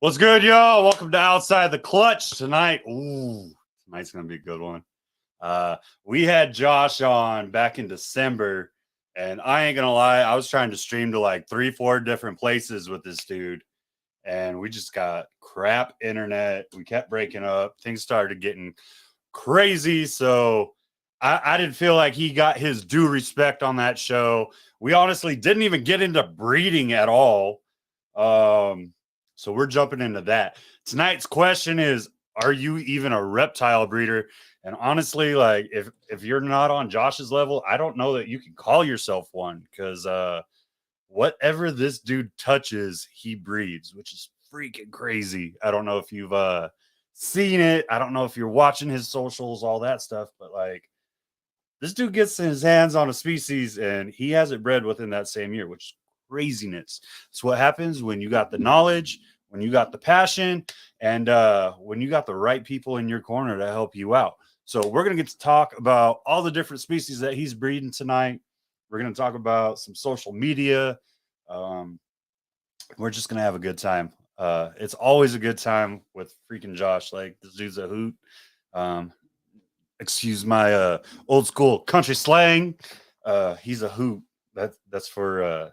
What's good, y'all? Welcome to Outside the Clutch tonight. Ooh, tonight's gonna be a good one. We had Josh on back in December, and I ain't gonna lie, I was trying to stream to like 3-4 different places with this dude, and we just got crap internet. We kept breaking up. Things started getting crazy, so I didn't feel like he got his due respect on that show. We honestly didn't even get into breeding at all. So we're jumping into that. Tonight's question is, are you even a reptile breeder? And honestly, like if you're not on Josh's level, I don't know that you can call yourself one, because whatever this dude touches, he breeds, which is freaking crazy. I don't know if you've seen it. I don't know if you're watching his socials, all that stuff, but like this dude gets his hands on a species and he has it bred within that same year, which is craziness. It's what happens when you got the knowledge, when you got the passion, and when you got the right people in your corner to help you out. So we're going to get to talk about all the different species that he's breeding tonight. We're going to talk about some social media. We're just going to have a good time. It's always a good time with freaking Josh. Like, this dude's a hoot. Excuse my old school country slang. He's a hoot. That's for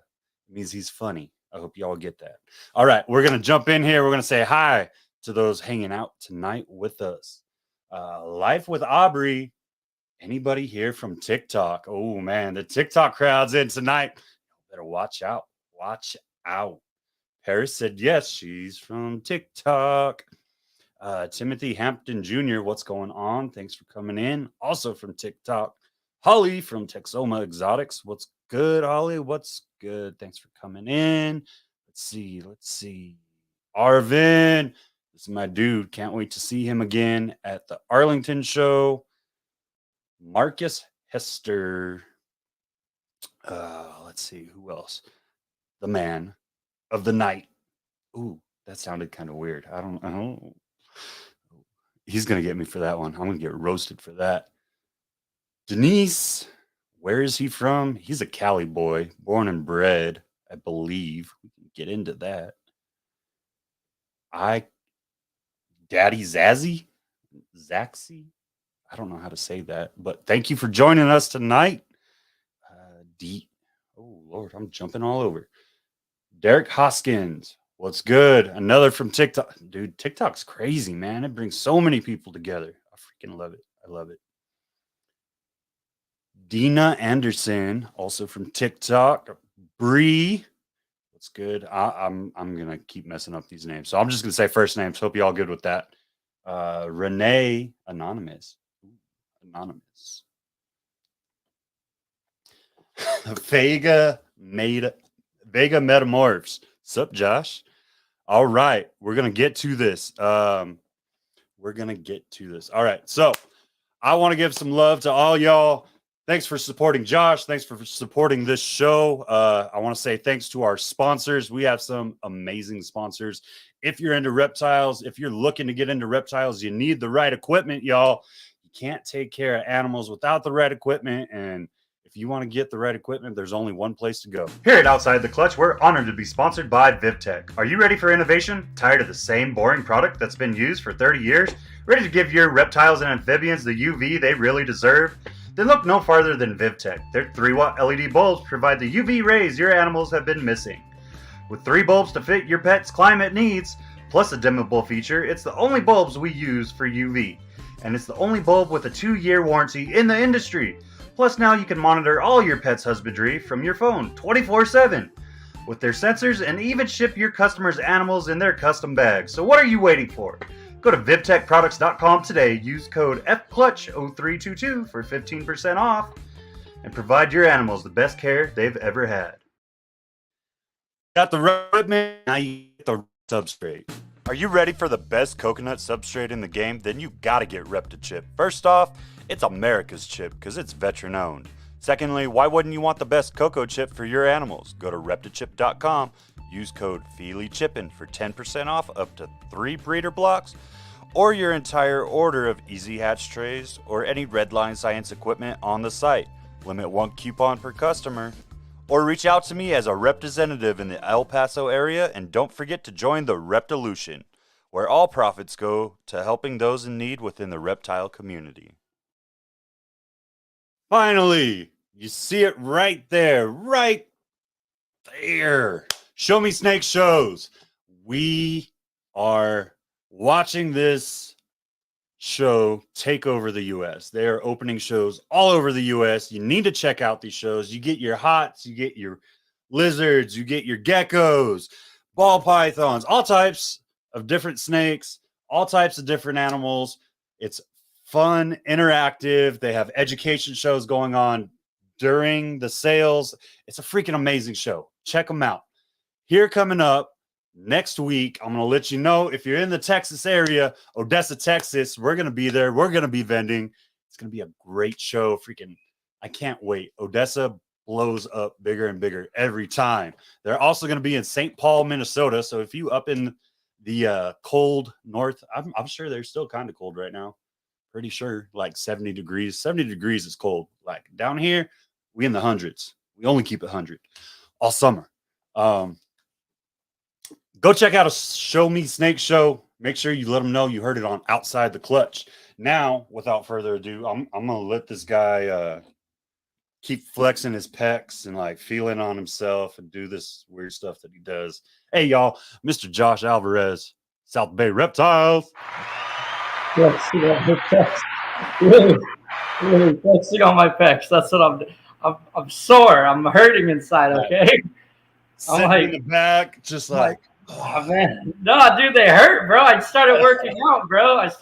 means he's funny. I hope y'all get that. All right, we're gonna jump in here. We're gonna say hi to those hanging out tonight with us. Life with Aubrey. Anybody here from TikTok? Oh man, the TikTok crowd's in tonight. Better watch out. Watch out. Paris said yes, she's from TikTok. Timothy Hampton Jr., what's going on? Thanks for coming in. Also from TikTok, Holly from Texoma Exotics. What's good, Holly? What's good? Thanks for coming in. Let's see. Arvin, this is my dude. Can't wait to see him again at the Arlington show. Marcus Hester. Let's see, who else? The man of the night. Ooh, that sounded kind of weird. I don't know. He's going to get me for that one. I'm going to get roasted for that. Denise, where is he from? He's a Cali boy, born and bred, I believe. We can get into that. Daddy Zaxy? I don't know how to say that, but thank you for joining us tonight. Oh, Lord, I'm jumping all over. Derek Hoskins. What's good? Another from TikTok. Dude, TikTok's crazy, man. It brings so many people together. I freaking love it. I love it. Dina Anderson, also from TikTok. Bree. What's good? I'm gonna keep messing up these names. So I'm just gonna say first names. Hope you all good with that. Renee Anonymous. Anonymous. Vega Metamorphs. Sup, Josh? All right, we're gonna get to this. All right, so I want to give some love to all y'all. Thanks for supporting Josh. Thanks for supporting this show. I want to say thanks to our sponsors. We have some amazing sponsors. If you're into reptiles, if you're looking to get into reptiles, you need the right equipment, y'all. You can't take care of animals without the right equipment, and if you want to get the right equipment, there's only one place to go. Here at Outside the Clutch, we're honored to be sponsored by VivTech. Are you ready for innovation? Tired of the same boring product that's been used for 30 years? Ready to give your reptiles and amphibians the UV they really deserve? Then look no farther than VivTech. Their 3-watt LED bulbs provide the UV rays your animals have been missing. With 3 bulbs to fit your pet's climate needs, plus a dimmable feature, it's the only bulbs we use for UV. And it's the only bulb with a 2-year warranty in the industry. Plus now you can monitor all your pet's husbandry from your phone 24/7 with their sensors, and even ship your customers' animals in their custom bags. So what are you waiting for? Go to VivTechProducts.com today, use code FCLUTCH0322 for 15% off, and provide your animals the best care they've ever had. Got the equipment, now you get the substrate. Are you ready for the best coconut substrate in the game? Then you gotta get Reptichip. First off, it's America's chip because it's veteran owned. Secondly, why wouldn't you want the best cocoa chip for your animals? Go to Reptichip.com, use code FEELYCHIPPIN for 10% off up to 3 breeder blocks, or your entire order of Easy Hatch trays or any Redline Science equipment on the site. Limit 1 coupon per customer. or reach out to me as a representative in the El Paso area, and don't forget to join the Reptilution, where all profits go to helping those in need within the reptile community. Finally, you see it right there, right there. Show Me Snake Shows. We are watching this show take over the US. They are opening shows all over the US. You need to check out these shows. You get your hots, you get your lizards, you get your geckos, ball pythons, all types of different snakes, all types of different animals. It's fun, interactive. They have education shows going on during the sales. It's a freaking amazing show. Check them out. Here coming up next week, I'm going to let you know if you're in the Texas area, Odessa, Texas, we're going to be there. We're going to be vending. It's going to be a great show. Freaking, I can't wait. Odessa blows up bigger and bigger every time. They're also going to be in St. Paul, Minnesota. So if you up in the cold north, I'm sure they're still kind of cold right now. Pretty sure like 70 degrees. 70 degrees is cold. Like down here, we in the hundreds. We only keep it 100 all summer. Go check out a Show Me Snake show. Make sure you let them know you heard it on Outside the Clutch. Now, without further ado, I'm going to let this guy keep flexing his pecs and like feeling on himself and do this weird stuff that he does. Hey, y'all, Mr. Josh Alvarez, South Bay Reptiles. Flexing on my pecs. Really flexing on my pecs. That's what I'm sore. I'm hurting inside, okay? Sitting I'm like, in the back, just like, oh, man. No, dude, they hurt, bro. I started working out, bro. It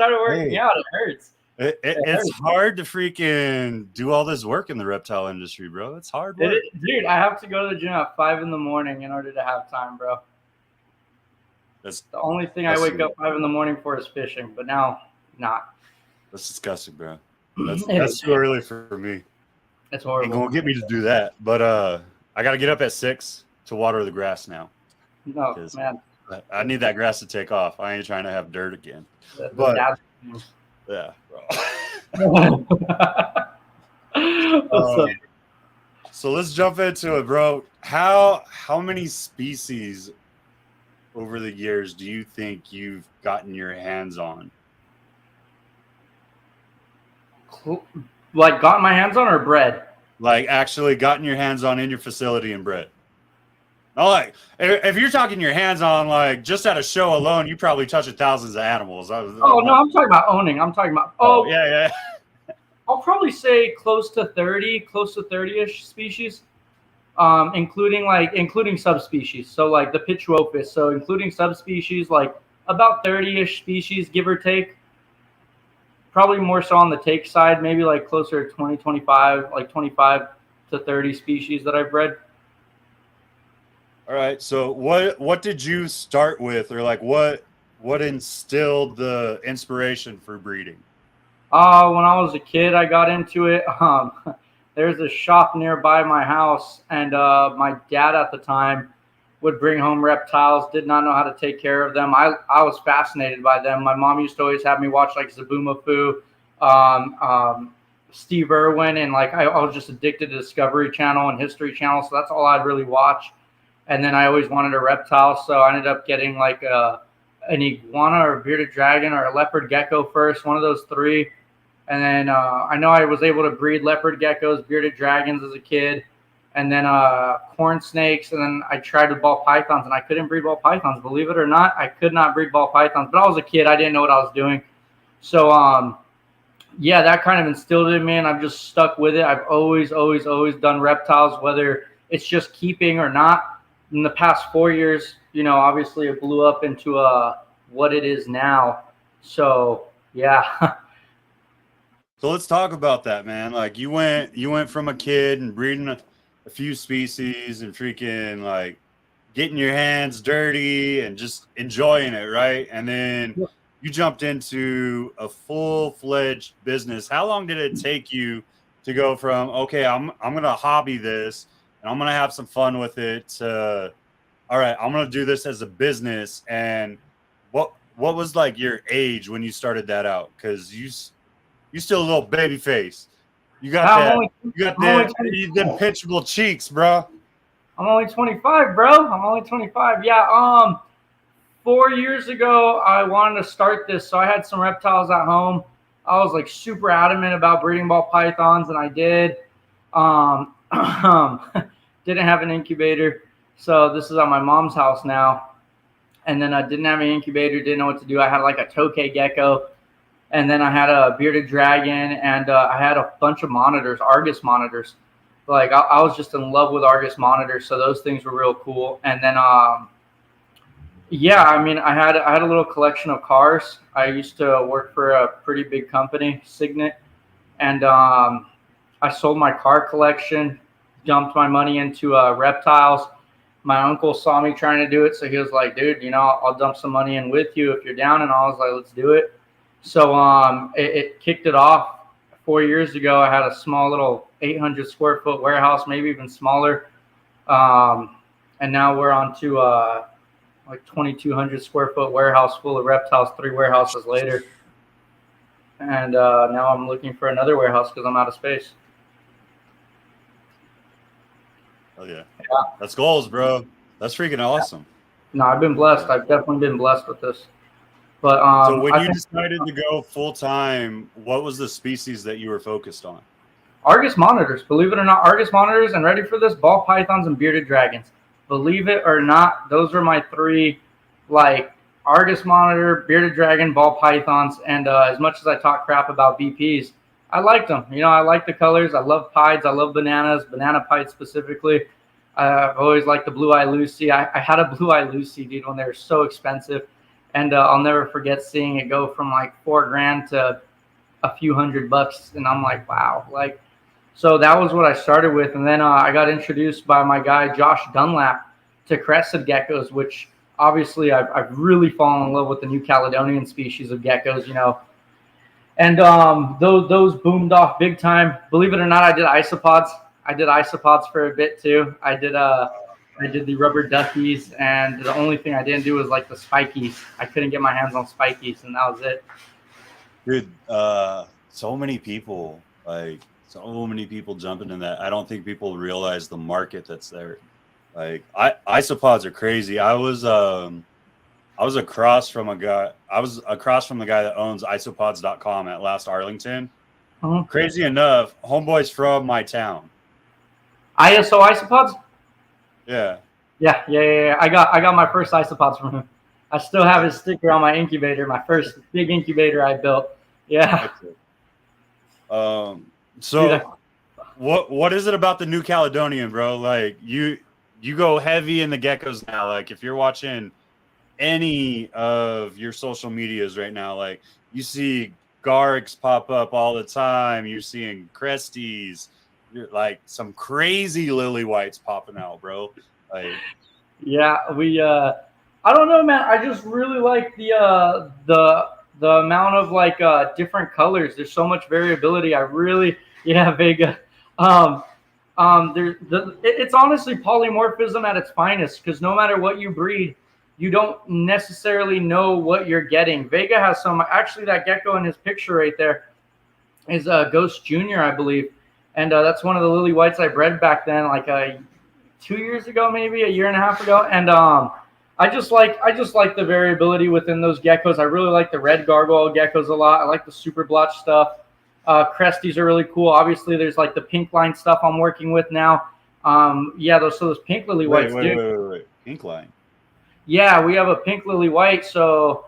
hurts. It's hard to freaking do all this work in the reptile industry, bro. It's hard work. Dude, I have to go to the gym at 5 a.m. in order to have time, bro. That's the only thing I wake up 5 a.m. for is fishing, but now not. That's disgusting, bro. That's too early for me. It's horrible. Ain't gonna get me to do that, but I gotta get up at 6 to water the grass now. No, man. I need that grass to take off. I ain't trying to have dirt again. Yeah, bro. So let's jump into it, bro. How many species over the years do you think you've gotten your hands on? Like gotten my hands on or bred? Like actually gotten your hands on in your facility and bred? Not like if you're talking your hands on, like just at a show alone, you probably touch thousands of animals. No, I'm talking about owning. I'm talking about yeah. I'll probably say close to 30-ish species, including subspecies. So like the Pitruophis. So including subspecies, like about 30-ish species, give or take. Probably more so on the take side, maybe like closer to 20, 25, like 25 to 30 species that I've bred. All right. So what did you start with, or like what instilled the inspiration for breeding? When I was a kid, I got into it. There's a shop nearby my house, and my dad at the time would bring home reptiles, did not know how to take care of them. I was fascinated by them. My mom used to always have me watch like Zaboomafoo, Steve Irwin, and like I was just addicted to Discovery Channel and History Channel, so that's all I'd really watch. And then I always wanted a reptile, so I ended up getting like an iguana or a bearded dragon or a leopard gecko first, one of those three. And then I know I was able to breed leopard geckos, bearded dragons as a kid, and then corn snakes. And then I tried with ball pythons, and I couldn't breed ball pythons. Believe it or not, I could not breed ball pythons. But I was a kid. I didn't know what I was doing. So, yeah, that kind of instilled it in me, and I've just stuck with it. I've always done reptiles, whether it's just keeping or not. In the past 4 years, obviously it blew up into what it is now. So, yeah. So let's talk about that, man. Like you went from a kid and breeding a few species and freaking like getting your hands dirty and just enjoying it, right? And then you jumped into a full-fledged business. How long did it take you to go from, okay, I'm going to hobby this and I'm going to have some fun with it, to, all right, I'm going to do this as a business? And what was like your age when you started that out? Because you still a little baby face. You got them pitchable cheeks, bro. I'm only 25, bro. I'm only 25. Yeah. 4 years ago, I wanted to start this. So I had some reptiles at home. I was like super adamant about breeding ball pythons, and I did. Um, didn't have an incubator. So this is at my mom's house now. And then I didn't have an incubator, didn't know what to do. I had like a tokay gecko, and then I had a bearded dragon, and I had a bunch of monitors, Argus monitors. Like I was just in love with Argus monitors, so those things were real cool. And then yeah, I mean, I had a little collection of cars. I used to work for a pretty big company, Signet, and I sold my car collection, dumped my money into reptiles. My uncle saw me trying to do it, so he was like, "Dude, I'll dump some money in with you if you're down." And I was like, "Let's do it." So it kicked it off 4 years ago. I had a small little 800 square foot warehouse, maybe even smaller, and now we're on to like 2,200 square foot warehouse full of reptiles. 3 warehouses later, and now I'm looking for another warehouse because I'm out of space. Oh yeah, that's goals, bro. That's freaking awesome. No, I've been blessed. I've definitely been blessed with this. But so when you decided to go full time, what was the species that you were focused on? Argus monitors, believe it or not, Argus monitors, and ready for this, ball pythons and bearded dragons. Believe it or not, those are my 3, like Argus monitor, bearded dragon, ball pythons. And as much as I talk crap about BPs, I liked them. I like the colors. I love pieds. I love bananas, banana pieds specifically. I've always liked the Blue Eye Lucy. I had a Blue Eye Lucy, dude, when they were so expensive. And I'll never forget seeing it go from like $4,000 to a few $100. And I'm like, wow. Like, so that was what I started with. And then I got introduced by my guy, Josh Dunlap, to crested geckos, which obviously I've really fallen in love with the New Caledonian species of geckos, And those boomed off big time. Believe it or not, I did isopods. I did isopods for a bit too. I did the rubber duckies, and the only thing I didn't do was like the spikies. I couldn't get my hands on spikies, and that was it. Dude, so many people jumping in that. I don't think people realize the market that's there. Like isopods are crazy. I was across from a guy. I was across from the guy that owns isopods.com at Last Arlington. Crazy enough, homeboy's from my town. ISO isopods? Yeah. Yeah. I got my first isopods from him. I still have his sticker on my incubator, my first big incubator I built. Yeah. So what is it about the New Caledonian, bro? Like you go heavy in the geckos now. Like if you're watching any of your social medias right now, like you see Gargs pop up all the time. You're seeing Cresties, like some crazy lily whites popping out, bro. Like, yeah, I don't know, man. I just really like the amount of like different colors. There's so much variability. Vega. It's honestly polymorphism at its finest, because no matter what you breed, you don't necessarily know what you're getting. Vega has some. Actually, that gecko in his picture right there is Ghost Junior, I believe, and that's one of the lily whites I bred back then, like 2 years ago, maybe a year and a half ago. And I just like the variability within those geckos. I really like the red gargoyle geckos a lot. I like the super blotch stuff. Cresties are really cool. Obviously, there's like the pink line stuff I'm working with now. Those pink lily whites. Wait. Pink line. Yeah, we have a pink lily white. So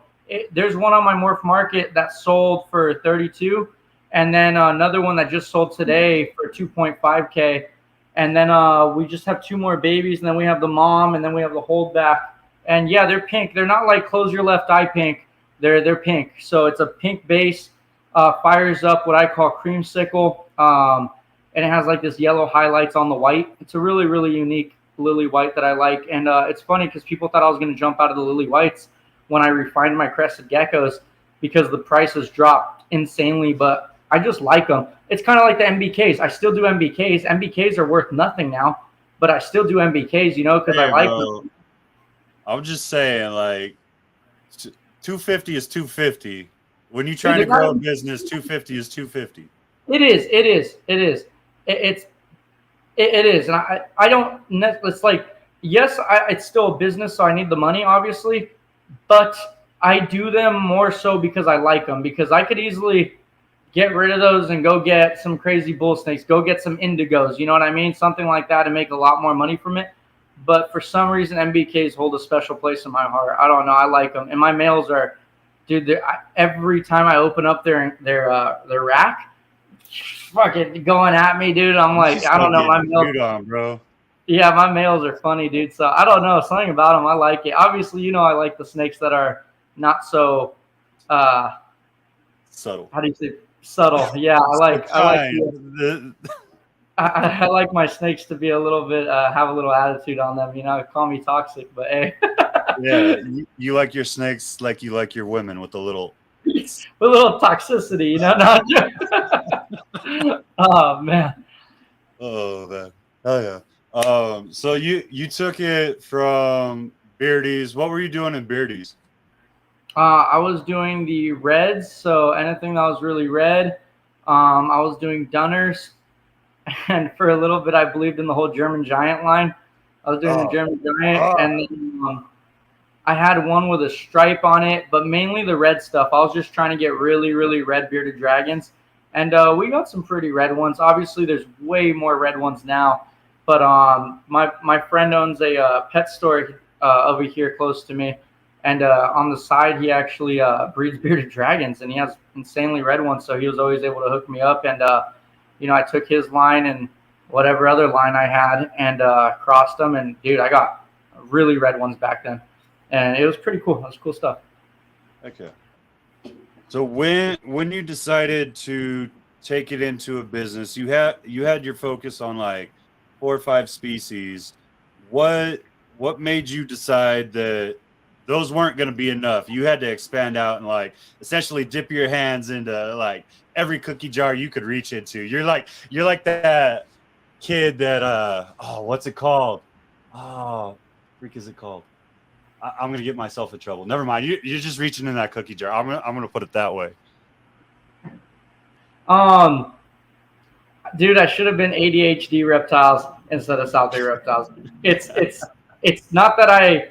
there's one on my Morph Market that sold for 32, and then another one that just sold today for 2.5K. And then we just have 2 more babies, and then we have the mom, and then we have the holdback. And yeah, they're pink. They're not like close your left eye pink. They're pink. So it's a pink base, fires up what I call creamsicle, and it has like this yellow highlights on the white. It's a really, really unique lily white that I like. And it's funny because people thought I was going to jump out of the lily whites when I refined my crested geckos, because the prices dropped insanely, but I just like them. It's kind of like the MBKs. I still do MBKs. MBKs are worth nothing now, but I still do MBKs, because I like them. I'm just saying, like, 250 is 250. When you're trying to grow a business, 250 is 250. It is. It is, and I don't. It's like, yes, it's still a business, so I need the money, obviously, but I do them more so because I like them. Because I could easily get rid of those and go get some crazy bull snakes, go get some indigos, you know what I mean? Something like that, and make a lot more money from it. But for some reason, MBKs hold a special place in my heart. I don't know. I like them, and my males are, dude. Every time I open up their rack, fucking going at me, dude. I'm like, I don't know, my males. On, bro. Yeah, my males are funny, dude. So I don't know, something about them. I like it. Obviously, you know, I like the snakes that are not so subtle. How do you say subtle? Yeah, I like my snakes to be a little bit have a little attitude on them. You know, call me toxic, but hey. Yeah, you like your snakes like you like your women with a little toxicity, you know. No, oh man. Oh man. Oh yeah. So you took it from Beardies. What were you doing in Beardies? I was doing the reds, so anything that was really red. I was doing Dunners, and for a little bit, I believed in the whole German Giant line. I was doing the German Giant, and then I had one with a stripe on it, but mainly the red stuff. I was just trying to get really, really red bearded dragons, and we got some pretty red ones. Obviously, there's way more red ones now, but my friend owns a pet store over here close to me, and on the side he actually breeds bearded dragons, and he has insanely red ones. So he was always able to hook me up, and you know, I took his line and whatever other line I had and crossed them, and dude, I got really red ones back then. And it was pretty cool. It was cool stuff. Okay. So when you decided to take it into a business, you had your focus on like 4 or 5 species. What made you decide that those weren't going to be enough? You had to expand out and like essentially dip your hands into like every cookie jar you could reach into. You're like that kid that what's it called? Oh, freak is it called? I'm gonna get myself in trouble. Never mind. You're just reaching in that cookie jar. I'm gonna put it that way. Dude, I should have been ADHD reptiles instead of South Bay reptiles. It's not that I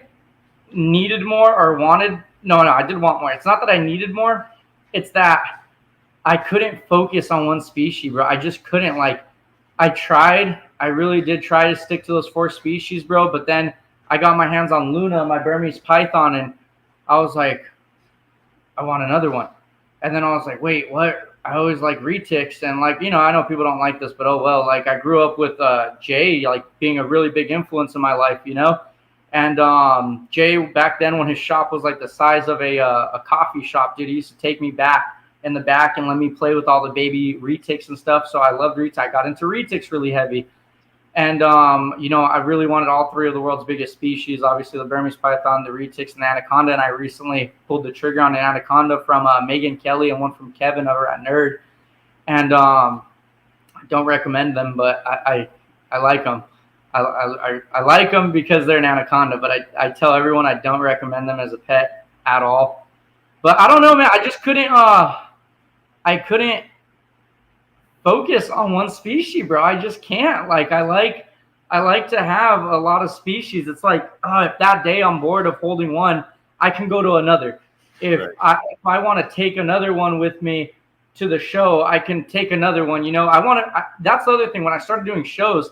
needed more or wanted. No, I did want more. It's not that I needed more. It's that I couldn't focus on one species, bro. I just couldn't. Like, I tried. I really did try to stick to those 4 species, bro. But then I got my hands on Luna, my Burmese python, and I was like, I want another one. And then I was like, wait, what? I always like retics, and like, you know, I know people don't like this, but oh well. Like, I grew up with Jay, like being a really big influence in my life, you know. And Jay back then, when his shop was like the size of a coffee shop, dude, he used to take me back in the back and let me play with all the baby retics and stuff. So I loved retics. I got into retics really heavy. And, you know, I really wanted all 3 of the world's biggest species, obviously the Burmese python, the retics, and the anaconda. And I recently pulled the trigger on an anaconda from Megan Kelly and one from Kevin over at Nerd. And I don't recommend them, but I like them. I like them because they're an anaconda, but I tell everyone I don't recommend them as a pet at all. But I don't know, man. I just couldn't focus on one species, bro. I just can't. Like, I like to have a lot of species. It's like, if that day I'm bored of holding one, I can go to another. If I want to take another one with me to the show, I can take another one. You know, that's the other thing. When I started doing shows,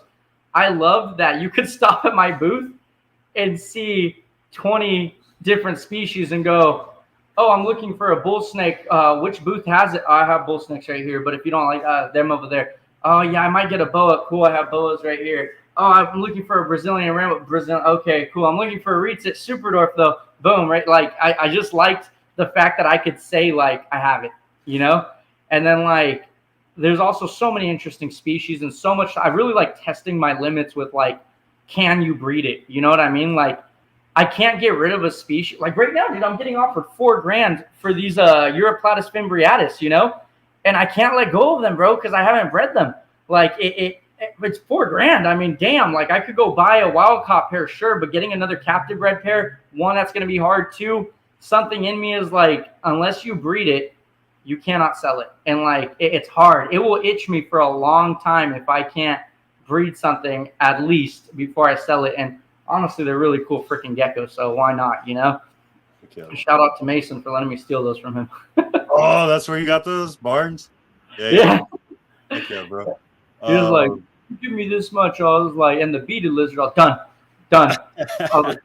I loved that you could stop at my booth and see 20 different species and go, oh, I'm looking for a bull snake. Which booth has it? Oh, I have bull snakes right here. But if you don't like them over there, oh yeah, I might get a boa. Cool, I have boas right here. Oh, I'm looking for a Brazilian rambo. Okay, cool. I'm looking for a Reitz at Superdorf though. Boom, right? Like I just liked the fact that I could say like I have it, you know. And then like there's also so many interesting species and so much. I really like testing my limits with like, can you breed it? You know what I mean? Like, I can't get rid of a species. Like right now, dude, I'm getting offered $4,000 for these Europlatus fimbriatus, you know, and I can't let go of them, bro, because I haven't bred them. Like it's $4,000. I mean, damn. Like I could go buy a wild caught pair, sure, but getting another captive bred pair, one, that's gonna be hard. 2, something in me is like, unless you breed it, you cannot sell it, and like it's hard. It will itch me for a long time if I can't breed something at least before I sell it. And honestly, they're really cool freaking geckos, so why not, you know? Okay. Shout out to Mason for letting me steal those from him. Oh, that's where you got those barns? Yeah. Okay, bro. He was like, give me this much. I was like, and the beaded lizard, I was done. I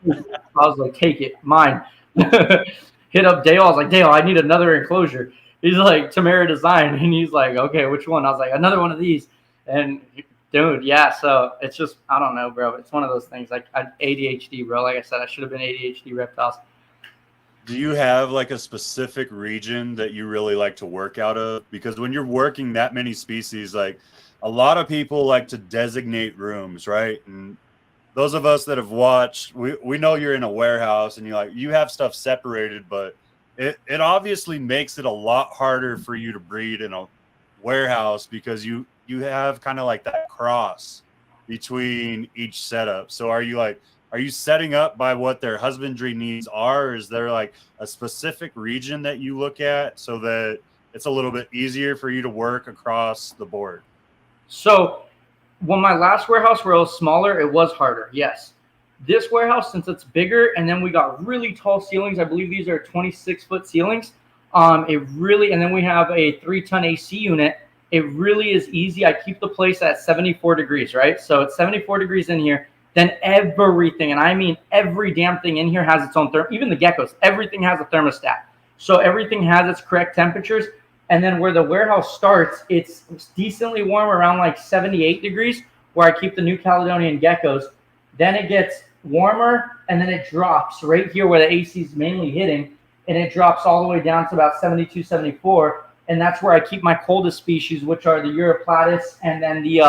was like, take it, mine. Hit up Dale. I was like, Dale, I need another enclosure. He's like, Tamara Design. And he's like, okay, which one? I was like, another one of these. And dude, yeah. So it's just, I don't know, bro. It's one of those things. Like ADHD, bro. Like I said, I should have been ADHD Reptiles. Do you have like a specific region that you really like to work out of? Because when you're working that many species, like a lot of people like to designate rooms, right? And those of us that have watched, we know you're in a warehouse and you have stuff separated, but it obviously makes it a lot harder for you to breed in a warehouse because you have kind of like that cross between each setup. So are you setting up by what their husbandry needs are? Or is there like a specific region that you look at so that it's a little bit easier for you to work across the board? So when my last warehouse where it was smaller, it was harder. Yes. This warehouse, since it's bigger, and then we got really tall ceilings. I believe these are 26-foot ceilings. And then we have a 3-ton AC unit. It really is easy. I keep the place at 74 degrees, right? So it's 74 degrees in here. Then everything, and I mean every damn thing in here has its own even the geckos, everything has a thermostat. So everything has its correct temperatures. And then where the warehouse starts, it's decently warm, around like 78 degrees, where I keep the New Caledonian geckos. Then it gets warmer, and then it drops right here where the AC is mainly hitting, and it drops all the way down to about 72, 74. And that's where I keep my coldest species, which are the Europlatus and then the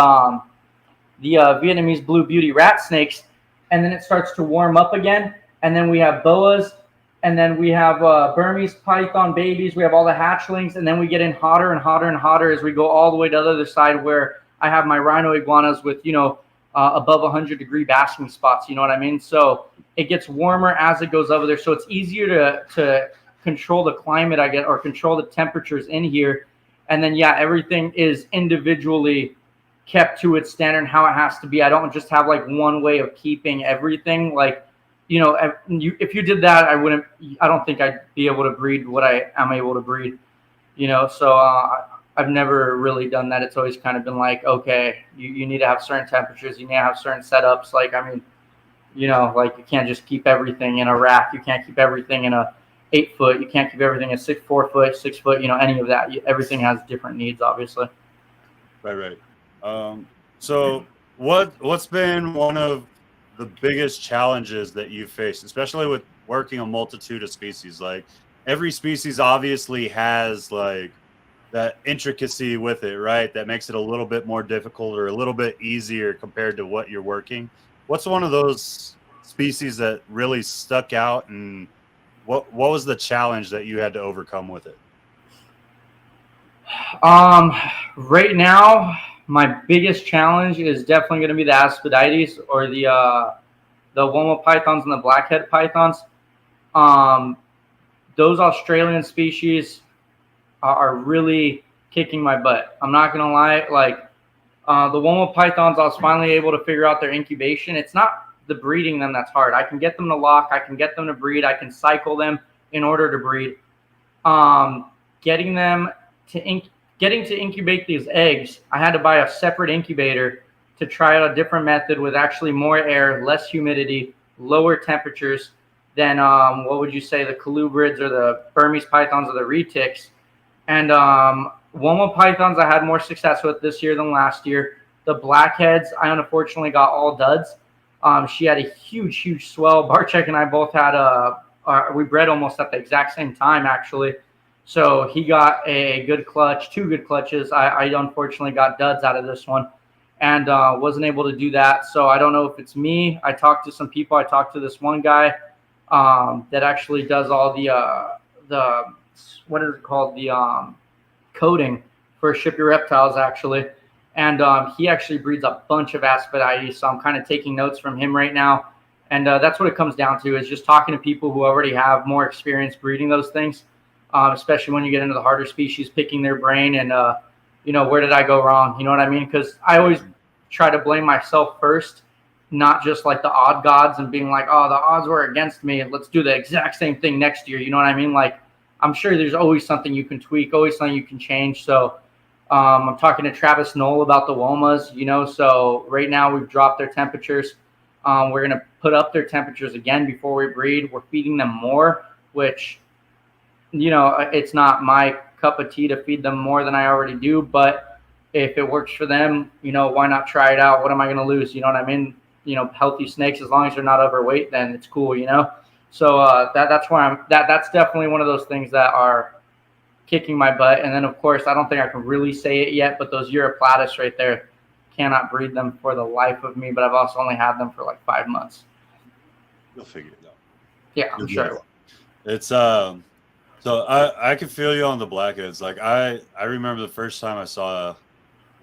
Vietnamese blue beauty rat snakes. And then it starts to warm up again. And then we have boas, and then we have Burmese python babies. We have all the hatchlings, and then we get in hotter and hotter and hotter as we go all the way to the other side where I have my rhino iguanas with, above 100-degree basking spots. You know what I mean? So it gets warmer as it goes over there. So it's easier to control the climate, I guess, or control the temperatures in here. And then, yeah, everything is individually kept to its standard and how it has to be. I don't just have like one way of keeping everything. Like, if you did that, I don't think I'd be able to breed what I am able to breed, So I've never really done that. It's always kind of been like, okay, you need to have certain temperatures. You need to have certain setups. Like, I mean, like you can't just keep everything in a rack. You can't keep everything in a 8-foot. You can't keep everything in 4-foot, 6-foot, any of that. Everything has different needs, obviously. Right. So what's been one of the biggest challenges that you've faced, especially with working a multitude of species? Like every species obviously has like that intricacy with it, right? That makes it a little bit more difficult or a little bit easier compared to what you're working. What's one of those species that really stuck out, and what was the challenge that you had to overcome with it? Right now, my biggest challenge is definitely going to be the Aspidites or the Woma pythons and the blackhead pythons. Those Australian species are really kicking my butt. I'm not going to lie. Like the Woma pythons, I was finally able to figure out their incubation. It's not the breeding them that's hard. I can get them to lock. I can get them to breed. I can cycle them in order to breed. Getting to incubate these eggs, I had to buy a separate incubator to try out a different method with actually more air, less humidity, lower temperatures than what would you say, the colubrids or the Burmese pythons or the retics. And Woma pythons I had more success with this year than last year. The blackheads, I unfortunately got all duds. She had a huge swell. Barchek and I both had we bred almost at the exact same time, actually. So he got a good clutch, 2 good clutches. I unfortunately got duds out of this one and wasn't able to do that. So I don't know if it's me. I talked to some people. I talked to this one guy that actually does all the what is it called? The coding for Ship Your Reptiles, actually. And he actually breeds a bunch of Aspidites. So I'm kind of taking notes from him right now. And that's what it comes down to, is just talking to people who already have more experience breeding those things. Especially when you get into the harder species, picking their brain and, where did I go wrong? You know what I mean? Because I always try to blame myself first, not just like the odd gods and being like, oh, the odds were against me. Let's do the exact same thing next year. You know what I mean? Like, I'm sure there's always something you can tweak, always something you can change. So I'm talking to Travis Knoll about the Womas, you know, so right now we've dropped their temperatures. We're going to put up their temperatures again before we breed. We're feeding them more, which, you know, it's not my cup of tea to feed them more than I already do. But if it works for them, you know, why not try it out? What am I going to lose? You know what I mean? You know, healthy snakes, as long as they're not overweight, then it's cool, you know? So that's where that's definitely one of those things that are kicking my butt. And then, of course, I don't think I can really say it yet, but those Europlatus right there, cannot breed them for the life of me, but I've also only had them for like 5 months. You'll figure it out. Yeah, I'm sure. It's so I can feel you on the blackheads. Like I remember the first time I saw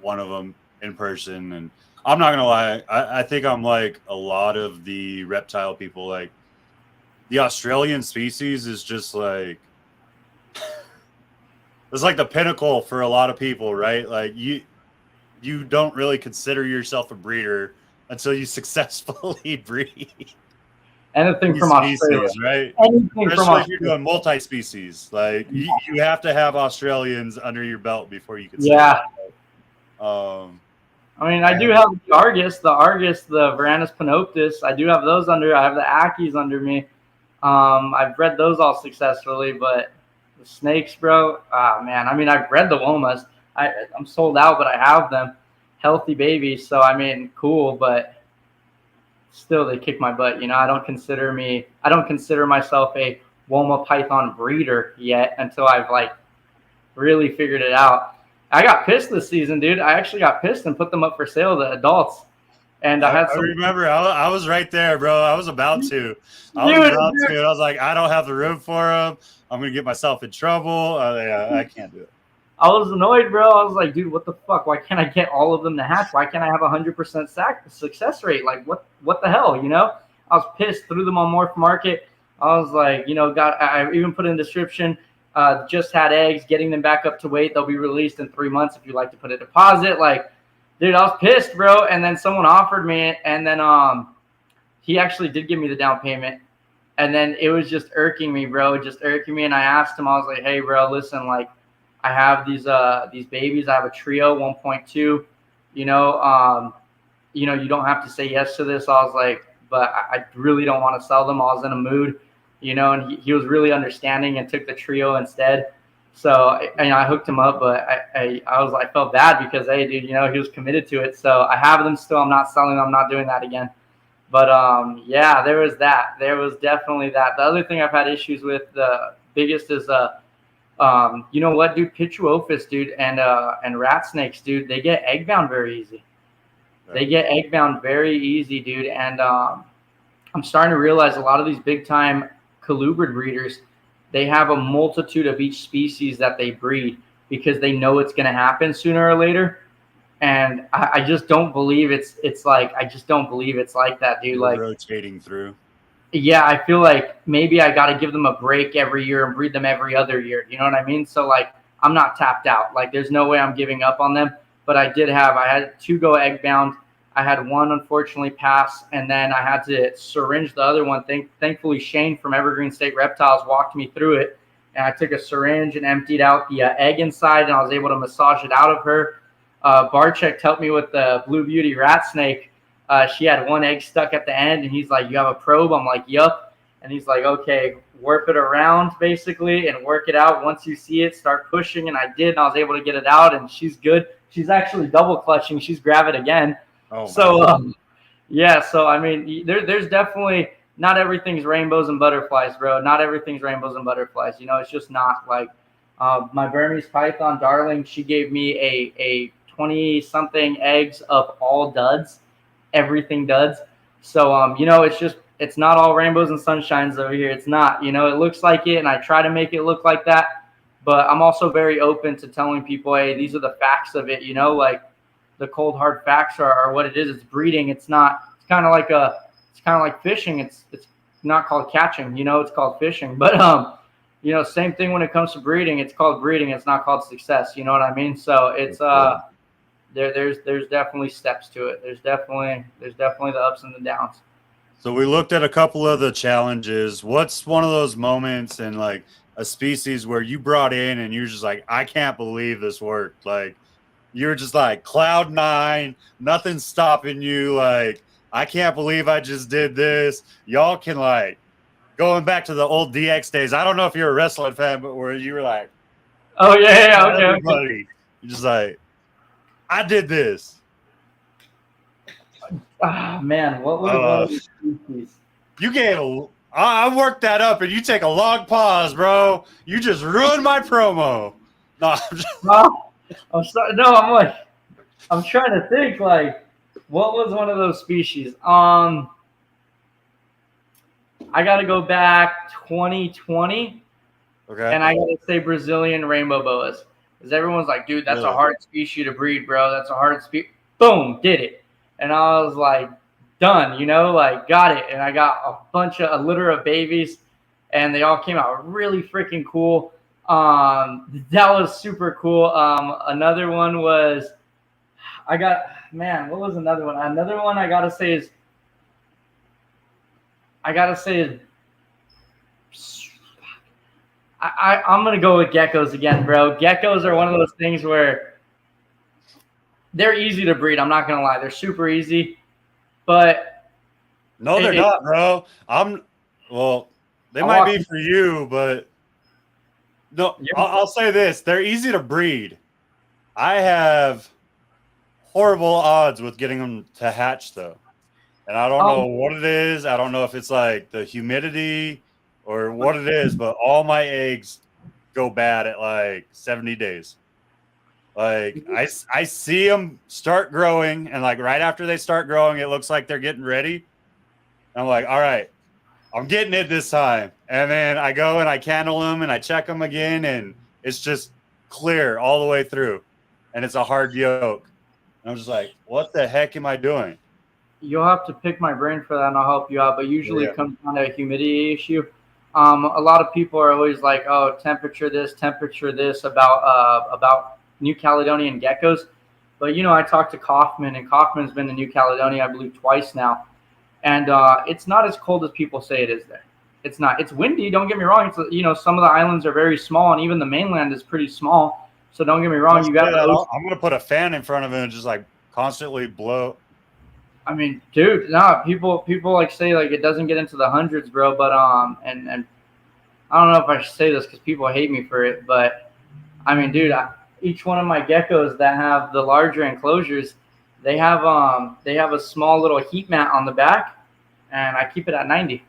one of them in person, and I'm not gonna lie, I think I'm like a lot of the reptile people. Like the Australian species is just like it's like the pinnacle for a lot of people, right? Like you don't really consider yourself a breeder until you successfully breed. Anything from Australia, right? Anything Especially if you're doing multi-species, like you have to have Australians under your belt before you can. Yeah. I mean, I do have the Argus, the Varanus panoptis. I do have those under. I have the Ackies under me. I've bred those all successfully, but the snakes, bro. Man. I mean, I've bred the Womas. I'm sold out, but I have them, healthy babies. So I mean, cool, but still they kick my butt. You know, I don't consider myself a Woma Python breeder yet until I've like really figured it out. I got pissed this season, dude. I actually got pissed and put them up for sale, the adults. And I remember I was right there, bro. I was about to. I was like, I don't have the room for them. I'm going to get myself in trouble. I can't do it. I was annoyed, bro. I was like, dude, what the fuck? Why can't I get all of them to hatch? Why can't I have 100% success rate? Like, what the hell, you know? I was pissed, threw them on Morph Market. I was like, you know, I even put in the description, just had eggs, getting them back up to weight. They'll be released in 3 months if you'd like to put a deposit. Like, dude, I was pissed, bro. And then someone offered me it, and then he actually did give me the down payment. And then it was just irking me, bro, just irking me. And I asked him, I was like, hey, bro, listen, like, I have these babies. I have a trio 1.2, you know, you don't have to say yes to this. I was like, but I really don't want to sell them. I was in a mood, you know, and he was really understanding and took the trio instead. So, you know, I hooked him up, but I felt bad because, hey, dude, you know, he was committed to it. So I have them still. I'm not selling them. I'm not doing that again. But yeah, there was that. There was definitely that. The other thing I've had issues with, the biggest is you know what, dude? Pituophis, dude, and rat snakes, dude, they get egg bound very easy. They get egg bound very easy, dude. And I'm starting to realize a lot of these big time colubrid breeders, they have a multitude of each species that they breed because they know it's going to happen sooner or later. And I just don't believe it's like that, dude. Like rotating through. Yeah, I feel like maybe I got to give them a break every year and breed them every other year. You know what I mean? So, like, I'm not tapped out. Like, there's no way I'm giving up on them. But I had 2 go egg bound. I had 1, unfortunately, pass. And then I had to syringe the other one. Thankfully, Shane from Evergreen State Reptiles walked me through it. And I took a syringe and emptied out the egg inside. And I was able to massage it out of her. Barchek helped me with the Blue Beauty rat snake. She had 1 egg stuck at the end, and he's like, you have a probe? I'm like, yup. And he's like, okay, warp it around, basically, and work it out. Once you see it, start pushing. And I did, and I was able to get it out, and she's good. She's actually double clutching. She's gravid again. Oh, so, yeah, so, I mean, there's definitely not everything's rainbows and butterflies, bro. Not everything's rainbows and butterflies. You know, it's just not. Like, my Burmese Python, Darling, she gave me a 20-something eggs of all duds. Everything duds. So you know, it's not all rainbows and sunshines over here. It's not, you know, it looks like it, and I try to make it look like that, but I'm also very open to telling people, hey, these are the facts of it, you know, like the cold hard facts are what it is. It's breeding. It's kind of like fishing. It's not called catching, you know, it's called fishing. But you know, same thing when it comes to breeding. It's called breeding. It's not called success. You know what I mean? So it's there's definitely steps to it. There's definitely the ups and the downs. So we looked at a couple of the challenges. What's one of those moments in like a species where you brought in and you're just like, I can't believe this worked. Like you're just like cloud nine, nothing's stopping you. Like, I can't believe I just did this. Y'all can like going back to the old DX days. I don't know if you're a wrestling fan, but where you were like, oh yeah, okay, everybody. okay. You're just like, I did this. Ah, man, what was one of these species? You gave I worked that up, and you take a long pause, bro. You just ruined my promo. No, I'm sorry. No, I'm trying to think. Like, what was one of those species? I got to go back 2020, okay. and I got to say Brazilian rainbow boas, because everyone's like, dude, that's a hard species to breed, bro. That's a hard species. Boom, did it. And I was like, done, like got it. And I got a litter of babies, and they all came out really freaking cool. That was super cool. Another one was, what was another one? Another one I gotta say is I'm gonna go with geckos again, bro. Geckos are one of those things where they're easy to breed. I'm not gonna lie, they're super easy, but no, they're not, bro. They might be for you, but no. I'll say this: they're easy to breed. I have horrible odds with getting them to hatch, though, and I don't know what it is. I don't know if it's like the humidity or what it is, but all my eggs go bad at like 70 days. Like I see them start growing, and like right after they start growing, it looks like they're getting ready. And I'm like, all right, I'm getting it this time. And then I go and I candle them and I check them again, and it's just clear all the way through. And it's a hard yolk. And I'm just like, what the heck am I doing? You'll have to pick my brain for that, and I'll help you out. But usually it comes down to a humidity issue. A lot of people are always like, oh, temperature this about New Caledonian geckos. But, I talked to Kaufman, and Kaufman's been to New Caledonia, I believe, twice now. And it's not as cold as people say it is there. It's not. It's windy, don't get me wrong. It's, some of the islands are very small, and even the mainland is pretty small. So don't get me wrong. I'm going to put a fan in front of it and just, like, constantly blow. I mean, dude, people like say like it doesn't get into the hundreds, bro. But and I don't know if I should say this because people hate me for it, but I mean, dude, each one of my geckos that have the larger enclosures, they have a small little heat mat on the back, and I keep it at 90,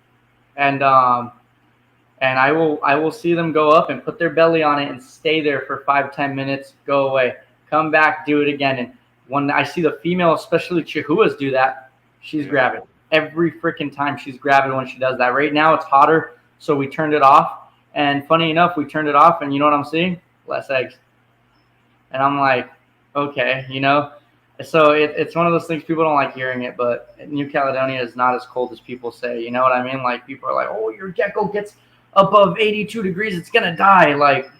and I will see them go up and put their belly on it and stay there for 5-10 minutes, go away, come back, do it again. And when I see the female, especially Chihuahuas, do that, she's gravid. Every freaking time she's gravid when she does that. Right now it's hotter, so we turned it off. And funny enough, we turned it off, and you know what I'm seeing? Less eggs. And I'm like, okay, So it's one of those things, people don't like hearing it, but New Caledonia is not as cold as people say. You know what I mean? Like, people are like, oh, your gecko gets above 82 degrees, it's going to die. Like,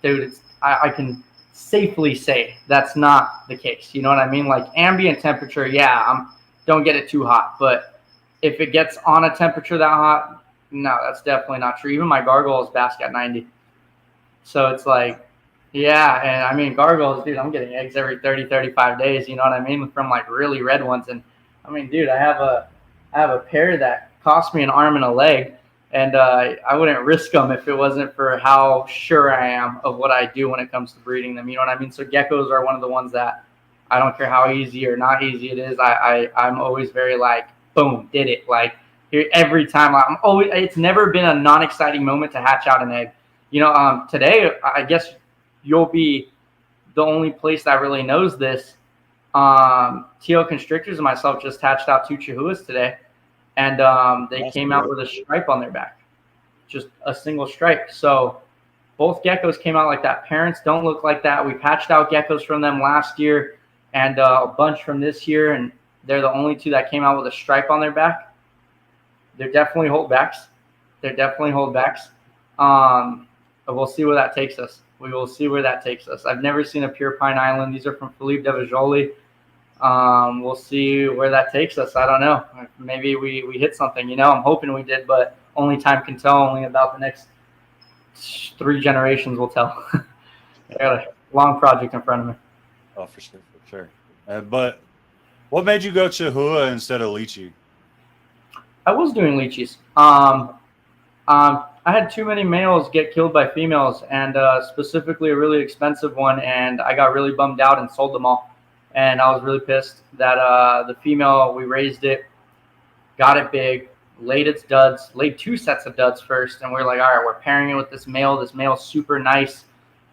dude, I can safely say that's not the case. You know what I mean? Like, ambient temperature, don't get it too hot. But if it gets on a temperature that hot, no, that's definitely not true. Even my gargoyles bask at 90. So it's like, yeah, and I mean, gargoyles, dude, I'm getting eggs every 30, 35 days, you know what I mean, from like really red ones. And I mean, dude, I have a pair that cost me an arm and a leg, and I wouldn't risk them if it wasn't for how sure I am of what I do when it comes to breeding them, you know what I mean? So geckos are one of the ones that I don't care how easy or not easy it is. I'm always very like, boom, did it. Like, every time it's never been a non-exciting moment to hatch out an egg. Today, I guess you'll be the only place that really knows this. Teal Constrictors and myself just hatched out 2 Chihuahuas today, and they came out with a stripe on their back, just a single stripe. So both geckos came out like that. Parents don't look like that. We patched out geckos from them last year and a bunch from this year, and they're the only 2 that came out with a stripe on their back. They're definitely holdbacks. But we'll see where that takes us. We will see where that takes us. I've never seen a pure pine island. These are from Philippe Devajoli. We'll see where that takes us. I don't know. Maybe we hit something, you know. I'm hoping we did, but only time can tell. Only about the next 3 generations will tell. I got a long project in front of me. Oh, for sure. But what made you go Chihuahua instead of Lychee? I was doing Lychees. I had too many males get killed by females, and specifically a really expensive one, and I got really bummed out and sold them all. And I was really pissed that the female, we raised it, got it big, laid its duds, laid 2 sets of duds first, and we're like, all right, we're pairing it with this male. This male's super nice,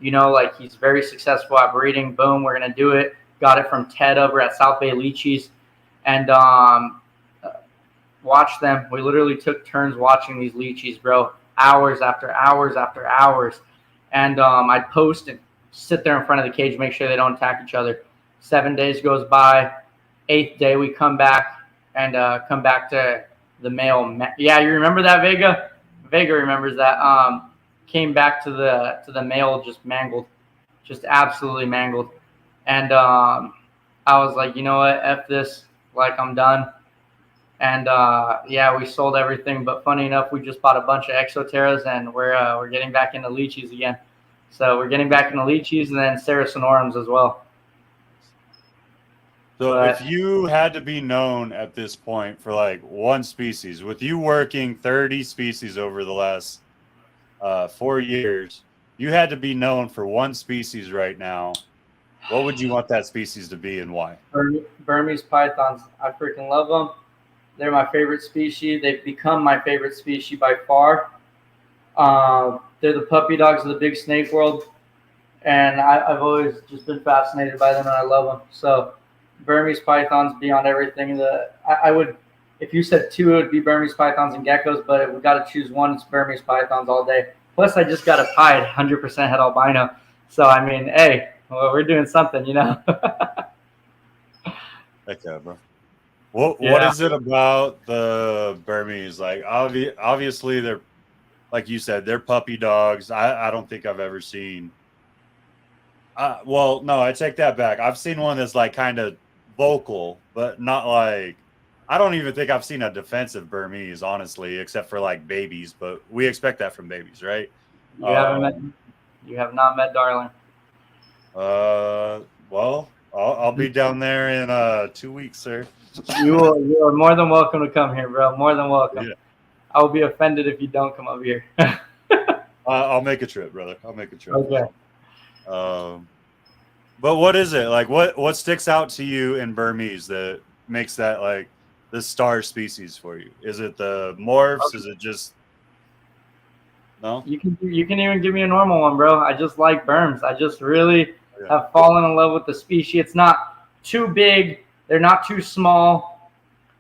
you know, like he's very successful at breeding. Boom, we're gonna do it. Got it from Ted over at South Bay Lychees, and watched them. We literally took turns watching these Lychees, bro, hours after hours after hours. And I'd post and sit there in front of the cage, make sure they don't attack each other. 7 days goes by. 8th day, we come back and come back to the male. Yeah, you remember that, Vega? Vega remembers that. Came back to the male, just mangled, just absolutely mangled. And I was like, you know what, F this, like I'm done. And yeah, we sold everything. But funny enough, we just bought a bunch of Exoterras, and we're getting back into Lychees again. So we're getting back into Lychees and then Saracenorums as well. So if you had to be known at this point for like one species, with you working 30 species over the last 4 years, you had to be known for one species right now. What would you want that species to be and why? Burmese pythons. I freaking love them. They're my favorite species. They've become my favorite species by far. They're the puppy dogs of the big snake world. And I've always just been fascinated by them, and I love them. So Burmese pythons beyond everything. I would, if you said 2, it would be Burmese pythons and geckos, but if we got to choose one, it's Burmese pythons all day. Plus, I just got a pied 100% het albino. So, I mean, hey, well, we're doing something, you know? Okay, bro. What is it about the Burmese? Like, obviously, they're, like you said, they're puppy dogs. I don't think I've ever seen. Well, no, I take that back. I've seen one that's like kind of vocal, but not like. I don't even think I've seen a defensive Burmese, honestly, except for like babies. But we expect that from babies, right? You have not met Darling. Well, I'll be down there in 2 weeks, sir. You are more than welcome to come here, bro. More than welcome. Yeah. I will be offended if you don't come over here. I'll make a trip, brother. I'll make a trip. Okay. But what is it like? What sticks out to you in Burmese that makes that like the star species for you? Is it the morphs? Okay. Is it just no? You can even give me a normal one, bro. I just like Burms. I just really have fallen in love with the species. It's not too big. They're not too small.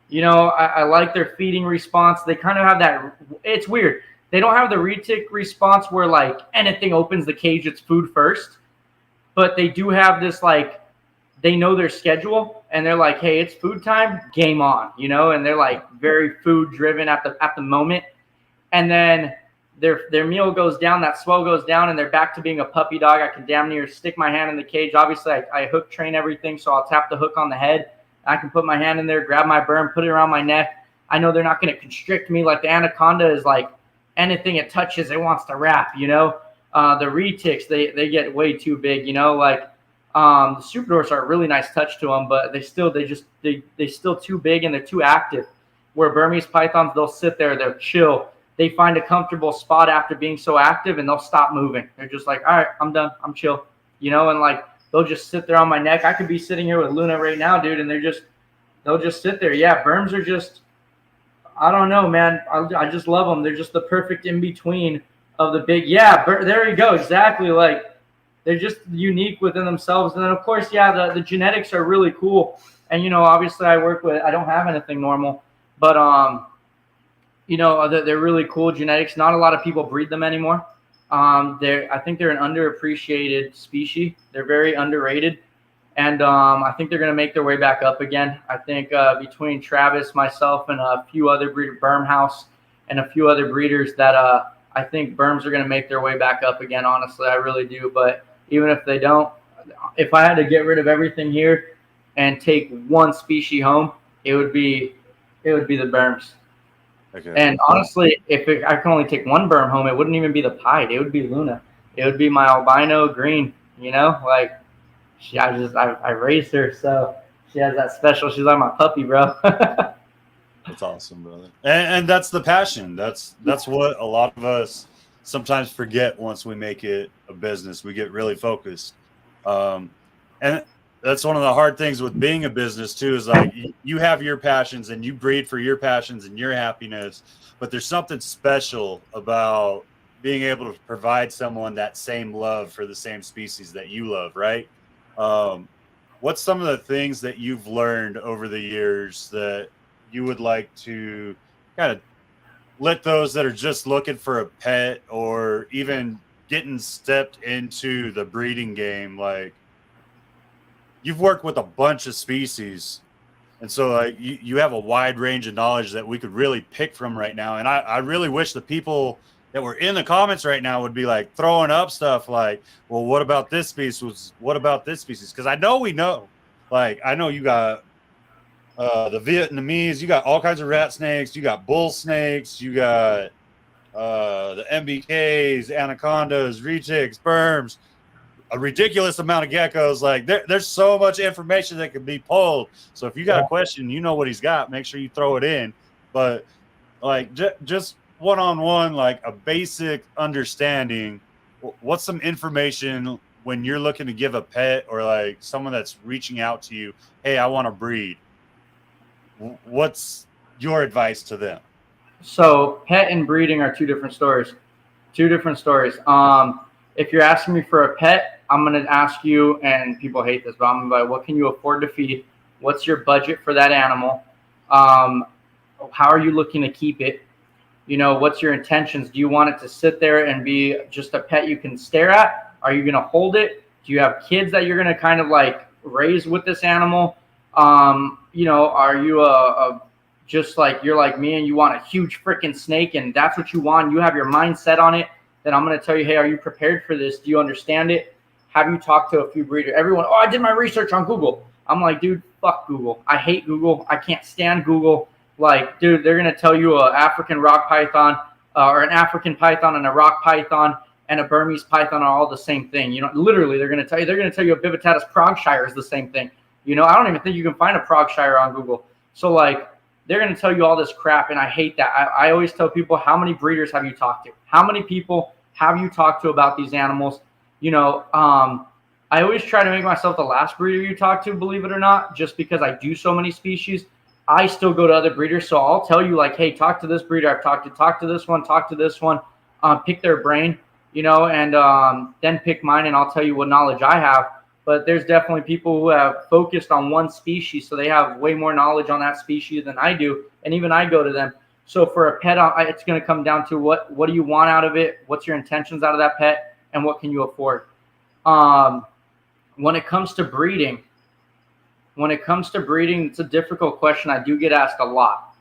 You know, I like their feeding response. They kind of have that. It's weird. They don't have the retic response where like anything opens the cage, it's food first. But they do have this like, they know their schedule and they're like, hey, it's food time, game on, you know, and they're like very food driven at the moment. And then their meal goes down, that swell goes down, and they're back to being a puppy dog. I can damn near stick my hand in the cage. Obviously, I hook train everything, so I'll tap the hook on the head. I can put my hand in there, grab my burm, put it around my neck. I know they're not going to constrict me like the anaconda is like anything it touches, it wants to wrap, you know. The retics, they get way too big, you know, like the superdors are a really nice touch to them, but they still too big and they're too active. Where Burmese pythons, they'll sit there, they'll chill. They find a comfortable spot after being so active and they'll stop moving. They're just like, all right, I'm done. I'm chill, you know, and like they'll just sit there on my neck. I could be sitting here with Luna right now, dude, and they'll just sit there. Yeah, Burms are just, I don't know, man. I just love them. They're just the perfect in between of the big, there you go, exactly. Like they're just unique within themselves. And then of course, the genetics are really cool. And you know, obviously I don't have anything normal, but you know, they're really cool genetics. Not a lot of people breed them anymore. I think they're an underappreciated species. They're very underrated. And I think they're going to make their way back up again. I think between Travis, myself, and a few other breeders, Burmhouse, and a few other breeders that I think Burms are going to make their way back up again. Honestly, I really do. But even if they don't, if I had to get rid of everything here and take one species home, it would be the Burms. Okay. And honestly, I can only take one Burm home, it wouldn't even be the Pied. It would be Luna. It would be my albino green. You know, like I raised her, so she has that special. She's like my puppy, bro. That's awesome, brother. And that's the passion. That's what a lot of us sometimes forget once we make it a business. We get really focused. And that's one of the hard things with being a business too, is like you have your passions and you breed for your passions and your happiness, but there's something special about being able to provide someone that same love for the same species that you love, right? What's some of the things that you've learned over the years that you would like to kind of let those that are just looking for a pet or even getting stepped into the breeding game? Like, you've worked with a bunch of species, and so like you have a wide range of knowledge that we could really pick from right now. And I really wish the people that were in the comments right now would be like throwing up stuff like, well, what about this species? What about this species? Because I know we know. Like, I know you got the Vietnamese, you got all kinds of rat snakes, you got bull snakes, you got the MBKs, anacondas, retics, Burms, a ridiculous amount of geckos. Like, there's so much information that can be pulled. So if you got a question, you know what he's got, make sure you throw it in. But like just one-on-one, like a basic understanding, what's some information when you're looking to give a pet or like someone that's reaching out to you, hey, I want to breed, what's your advice to them? So pet and breeding are two different stories. If you're asking me for a pet, I'm going to ask you, and people hate this, but I'm going to be like, what can you afford to feed? What's your budget for that animal? How are you looking to keep it? You know, what's your intentions? Do you want it to sit there and be just a pet you can stare at? Are you going to hold it? Do you have kids that you're going to kind of like raise with this animal? You know, are you just like you're like me and you want a huge freaking snake and that's what you want? You have your mind set on it. Then I'm going to tell you, hey, are you prepared for this? Do you understand it? Have you talked to a few breeders? Everyone, oh, I did my research on Google. I'm like, dude, fuck Google. I hate Google. I can't stand Google. Like, dude, they're going to tell you an African rock python or an African python and a rock python and a Burmese python are all the same thing. You know, literally, they're going to tell you a Bivitatus progshire is the same thing. You know, I don't even think you can find a progshire on Google. So, like, they're going to tell you all this crap, and I hate that. I always tell people, how many breeders have you talked to? How many people have you talked to about these animals? You know, I always try to make myself the last breeder you talk to, believe it or not, just because I do so many species. I still go to other breeders, so I'll tell you, like, hey, talk to this breeder I've talked to, talk to this one, pick their brain, you know, and then pick mine, and I'll tell you what knowledge I have. But there's definitely people who have focused on one species, so they have way more knowledge on that species than I do, and even I go to them. So for a pet, it's going to come down to what do you want out of it, what's your intentions out of that pet, and what can you afford. When it comes to breeding, it's a difficult question. I do get asked a lot.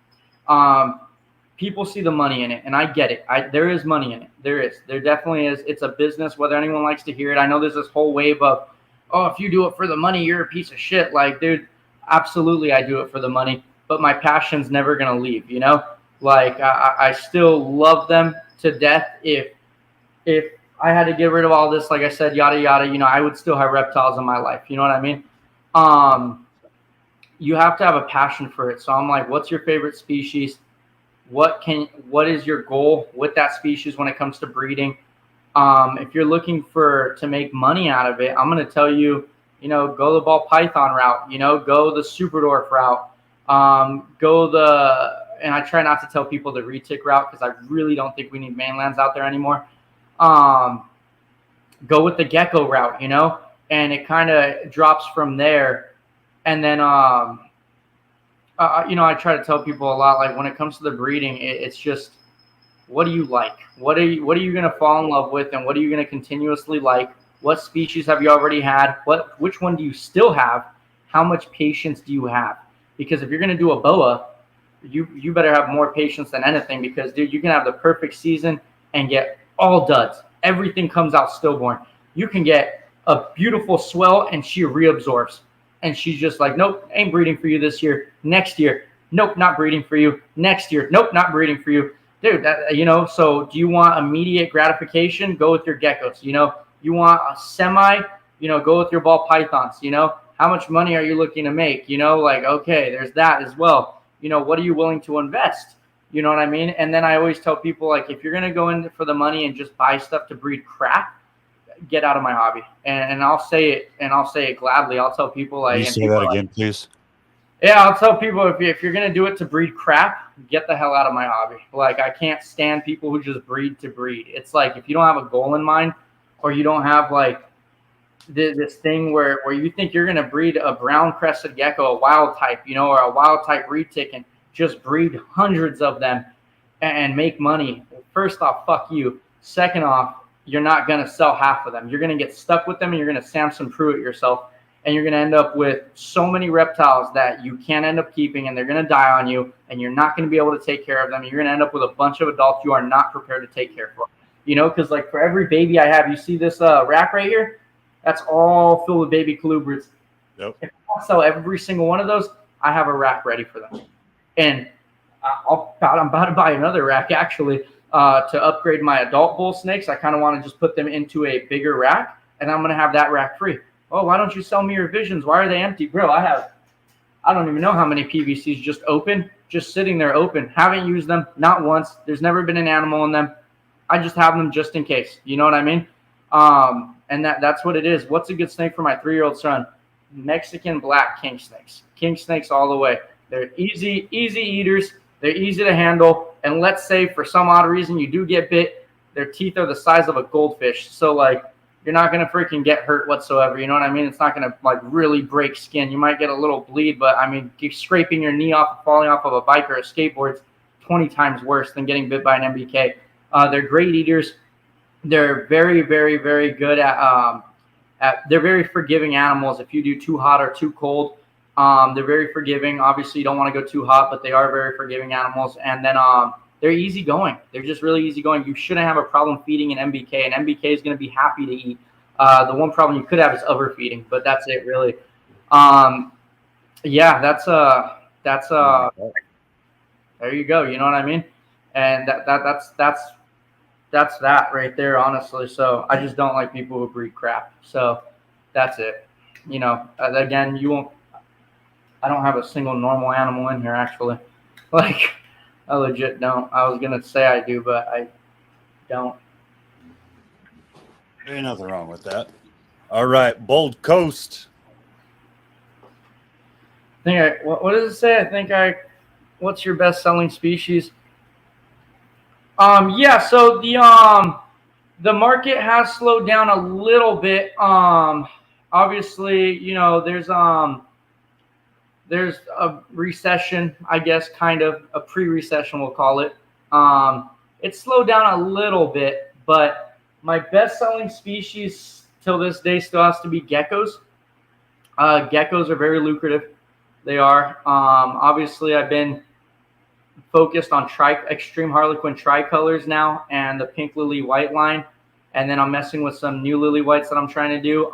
People see the money in it, and I get it. There is money in it. There definitely is. It's a business, whether anyone likes to hear it. I know there's this whole wave of, oh, if you do it for the money, you're a piece of shit. Like, dude, absolutely I do it for the money, but my passion's never going to leave, you know? Like, I still love them to death. If I had to get rid of all this, like I said, yada, yada, you know, I would still have reptiles in my life. You know what I mean? You have to have a passion for it. So I'm like, what's your favorite species? What is your goal with that species when it comes to breeding? If you're looking to make money out of it, I'm going to tell you, you know, go the ball python route, you know, go the Superdorf route, and I try not to tell people the retic route because I really don't think we need mainlands out there anymore. Go with the gecko route, you know, and it kind of drops from there. And then, you know, I try to tell people a lot, like when it comes to the breeding, it's just, what do you like? What are you going to fall in love with? And what are you going to continuously like? What species have you already had? Which one do you still have? How much patience do you have? Because if you're going to do a boa, you better have more patience than anything, because dude, you can have the perfect season and get all duds. Everything comes out stillborn. You can get a beautiful swell and she reabsorbs. And she's just like, nope, ain't breeding for you this year. Next year, nope, not breeding for you. Next year, nope, not breeding for you. Dude, so do you want immediate gratification? Go with your geckos. You want a semi, go with your ball pythons. How much money are you looking to make? Okay, there's that as well. What are you willing to invest? You know what I mean? And then I always tell people, like, if you're going to go in for the money and just buy stuff to breed crap, get out of my hobby. And I'll say it gladly. I'll tell people, like, Can you say that again, please? Yeah, I'll tell people, if you're going to do it to breed crap, get the hell out of my hobby. Like, I can't stand people who just breed to breed. It's like, if you don't have a goal in mind, or you don't have like this thing where you think you're going to breed a brown crested gecko, a wild type, or a wild type retic, and just breed hundreds of them and make money. First off, fuck you. Second off, you're not going to sell half of them. You're going to get stuck with them, and you're going to Samson Pruitt yourself. And you're going to end up with so many reptiles that you can't end up keeping, and they're going to die on you, and you're not going to be able to take care of them. You're going to end up with a bunch of adults you are not prepared to take care of. Because like for every baby I have, you see this rack right here? That's all filled with baby colubrids. Yep. If I sell every single one of those, I have a rack ready for them. And I'm about to buy another rack, actually, to upgrade my adult bull snakes. I kind of want to just put them into a bigger rack, and I'm going to have that rack free. Oh, why don't you sell me your visions? Why are they empty? Bro, I don't even know how many PVCs just open, just sitting there open. Haven't used them, not once. There's never been an animal in them. I just have them just in case. You know what I mean? And that's what it is. What's a good snake for my 3-year-old son? Mexican black king snakes. King snakes all the way. They're easy eaters. They're easy to handle. And let's say for some odd reason you do get bit, their teeth are the size of a goldfish. So like, you're not going to freaking get hurt whatsoever. You know what I mean? It's not going to like really break skin. You might get a little bleed, but I mean, scraping your knee off, falling off of a bike or a skateboard is 20 times worse than getting bit by an MBK. They're great eaters. They're very, very, very good at they're very forgiving animals. If you do too hot or too cold, they're very forgiving. Obviously, you don't want to go too hot, but they are very forgiving animals. And then they're easygoing. They're just really easygoing. You shouldn't have a problem feeding an MBK. An MBK is going to be happy to eat. The one problem you could have is overfeeding, but that's it, really. Yeah, that's there you go. You know what I mean? And that's that right there, honestly. So I just don't like people who breed crap. So that's it. Again, I don't have a single normal animal in here, actually. Like, I legit don't. I was going to say I do, but I don't. Ain't nothing wrong with that. All right, Bold Coast. What does it say? What's your best selling species? Yeah, so the market has slowed down a little bit. Obviously, there's a recession, I guess, kind of a pre-recession, we'll call it. It slowed down a little bit, but my best-selling species till this day still has to be geckos. Geckos are very lucrative. They are. Obviously, I've been focused on extreme harlequin tricolors now and the pink lily white line. And then I'm messing with some new lily whites that I'm trying to do.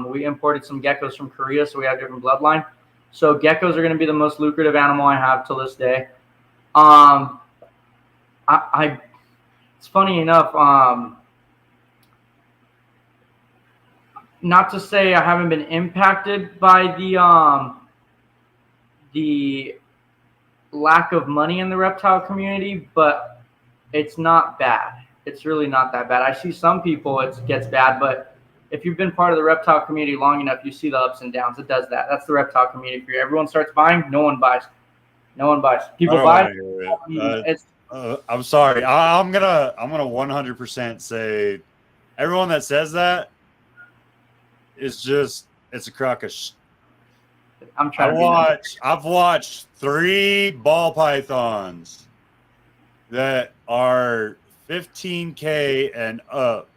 We imported some geckos from Korea, so we have different bloodline. So geckos are going to be the most lucrative animal I have till this day. It's funny enough, not to say I haven't been impacted by the lack of money in the reptile community, but it's not bad. It's really not that bad. I see some people it gets bad, but if you've been part of the reptile community long enough, you see the ups and downs. It does that. That's the reptile community for you. Everyone starts buying, no one buys. No one buys. People buy. I'm sorry. I'm gonna 100% say everyone that says that is just it's a crock of shit. I've watched 3 ball pythons that are $15K and up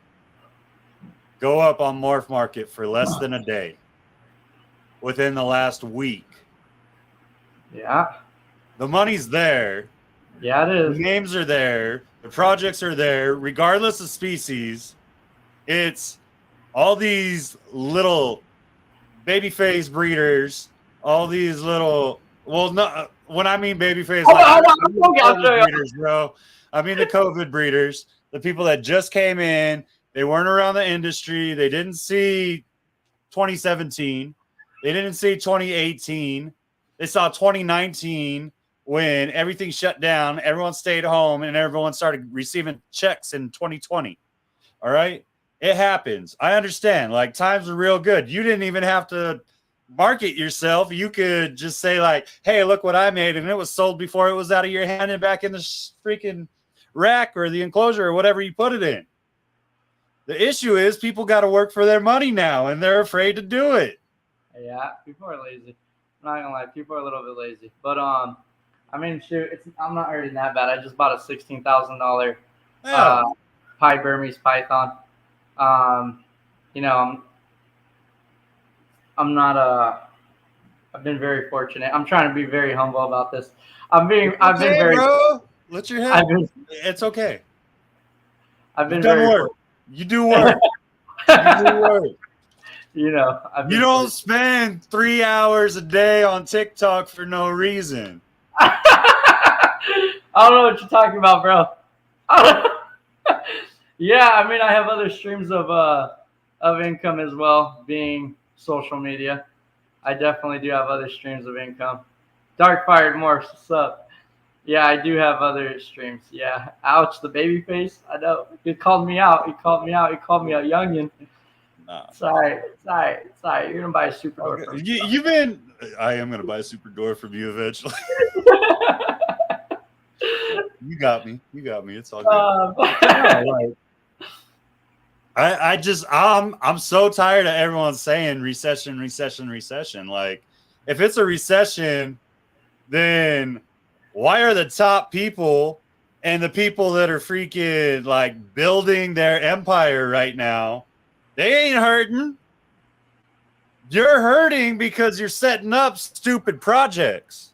go up on Morph Market for less than a day within the last week. Yeah. The money's there. Yeah, it The is. names are there. The projects are there, regardless of species. It's all these little babyface breeders, all these little. Well, no, when I mean babyface, Hold like on, hold on. I mean the I'll show COVID you. breeders, bro. I mean the COVID breeders, the people that just came in. They weren't around the industry. They didn't see 2017. They didn't see 2018. They saw 2019 when everything shut down. Everyone stayed home and everyone started receiving checks in 2020. All right. It happens. I understand. Like times are real good. You didn't even have to market yourself. You could just say, like, hey, look what I made. And it was sold before it was out of your hand and back in the freaking rack or the enclosure or whatever you put it in. The issue is people got to work for their money now and they're afraid to do it. Yeah, people are lazy. I'm not gonna lie, people are a little bit lazy. But I mean, shoot, I'm not hurting that bad. I just bought a $16,000 Yeah. Burmese python. You know, I'm not I've been very fortunate. I'm trying to be very humble about this. I've been very. Bro. Let your head. It's okay. I've been You've done very work. You do work. You do work. You know, you don't spend 3 hours a day on TikTok for no reason. I don't know what you're talking about, bro. Yeah, I mean, I have other streams of income as well, being social media. I definitely do have other streams of income. Dark Fired Morphs, what's up? Yeah, I do have other streams. Yeah, ouch, the baby face. I know. He called me out. He called me out. He called me a youngin. Sorry. You're gonna buy a super door from me. You've been. I am gonna buy a super door from you eventually. You got me. It's all good. I'm so tired of everyone saying recession. Like, if it's a recession, then why are the top people and the people that are freaking like building their empire right now? They ain't hurting. You're hurting because you're setting up stupid projects.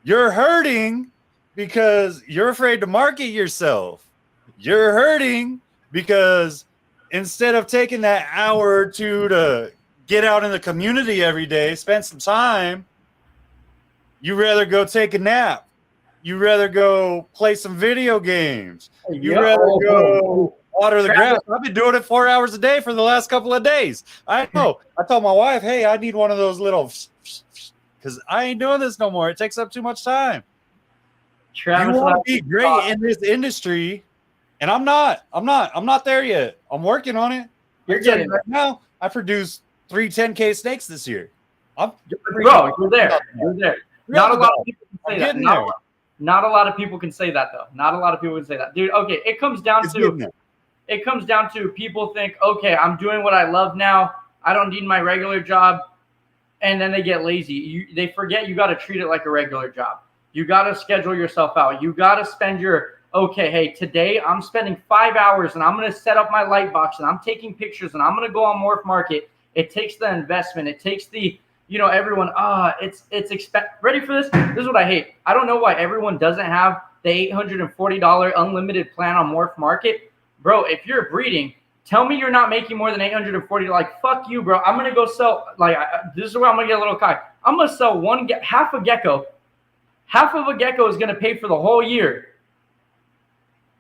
You're hurting because you're afraid to market yourself. You're hurting because instead of taking that hour or two to get out in the community every day, spend some time, you rather go take a nap. You rather go play some video games. You rather go water the grass. I've been doing it 4 hours a day for the last couple of days. I know. I told my wife, hey, I need one of those little, because I ain't doing this no more. It takes up too much time. Travis, you want to be great in this industry, and I'm not there yet. I'm working on it. You're getting right now. I produced 3 10K snakes this year. Bro, you're there. You're there. Not a lot of people can say that. Not a lot of people can say that though. Not a lot of people can say that, dude. Okay, it comes down to people think, okay, I'm doing what I love now. I don't need my regular job, and then they get lazy. They forget you got to treat it like a regular job. You got to schedule yourself out. You got to spend okay, hey, today I'm spending 5 hours and I'm going to set up my light box and I'm taking pictures and I'm going to go on Morph Market. It takes the investment. It takes the, everyone, ready for this? This is what I hate. I don't know why everyone doesn't have the $840 unlimited plan on Morph Market. Bro, if you're breeding, tell me you're not making more than $840. Like, fuck you, bro. I'm going to go sell, this is where I'm going to get a little cocky. I'm going to sell half a gecko. Half of a gecko is going to pay for the whole year.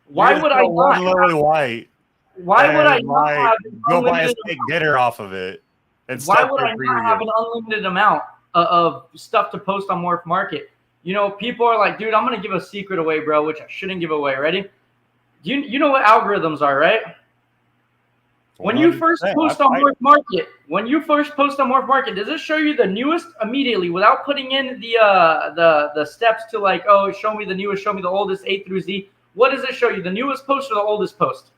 Why would I not? White. Why would I not have go buy a steak dinner off of it? And why would I not have an unlimited amount of stuff to post on Morph Market? People are like, dude, I'm going to give a secret away, bro, which I shouldn't give away. Ready? You know what algorithms are, right? When you first post on Morph Market, does it show you the newest immediately without putting in the steps to like, oh, show me the newest, show me the oldest, A through Z? What does it show you? The newest post or the oldest post?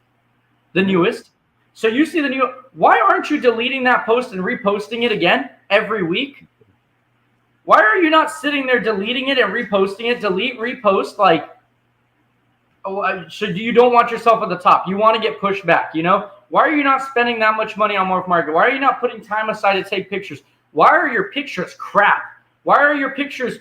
The newest. So you see the new. Why aren't you deleting that post and reposting it again every week? Why are you not sitting there deleting it and reposting it? Delete, repost, like. So you don't want yourself at the top. You want to get pushed back. Why are you not spending that much money on Morph Market? Why are you not putting time aside to take pictures? Why are your pictures crap? Why are your pictures?